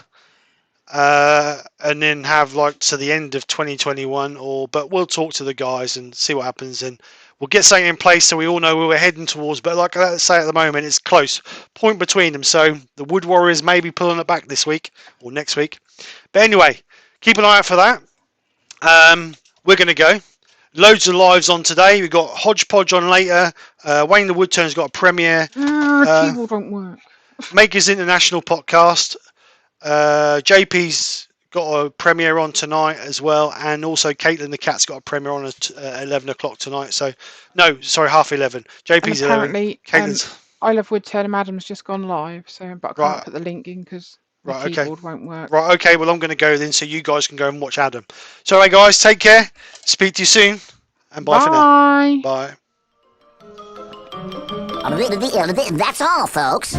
and then have like to the end of 2021. But we'll talk to the guys and see what happens, and we'll get something in place so we all know where we're heading towards. But like I say, at the moment, it's close. Point between them. So the Wood Warriors may be pulling it back this week or next week. But anyway, keep an eye out for that. We're going to go. Loads of lives on today. We've got Hodgepodge on later. Wayne the Woodturn's got a premiere. Keyboard won't work. Makers International podcast. JP's got a premiere on tonight as well. And also Caitlin the Cat's got a premiere on at 11 o'clock tonight. So, no, sorry, half 11. JP's and apparently, 11. I Love Woodturn and Adam's just gone live. But I can't put the link in because the keyboard won't work. Right, okay, well, I'm going to go then so you guys can go and watch Adam. So, right, guys, take care. Speak to you soon. And bye for now. Bye. That's all, folks.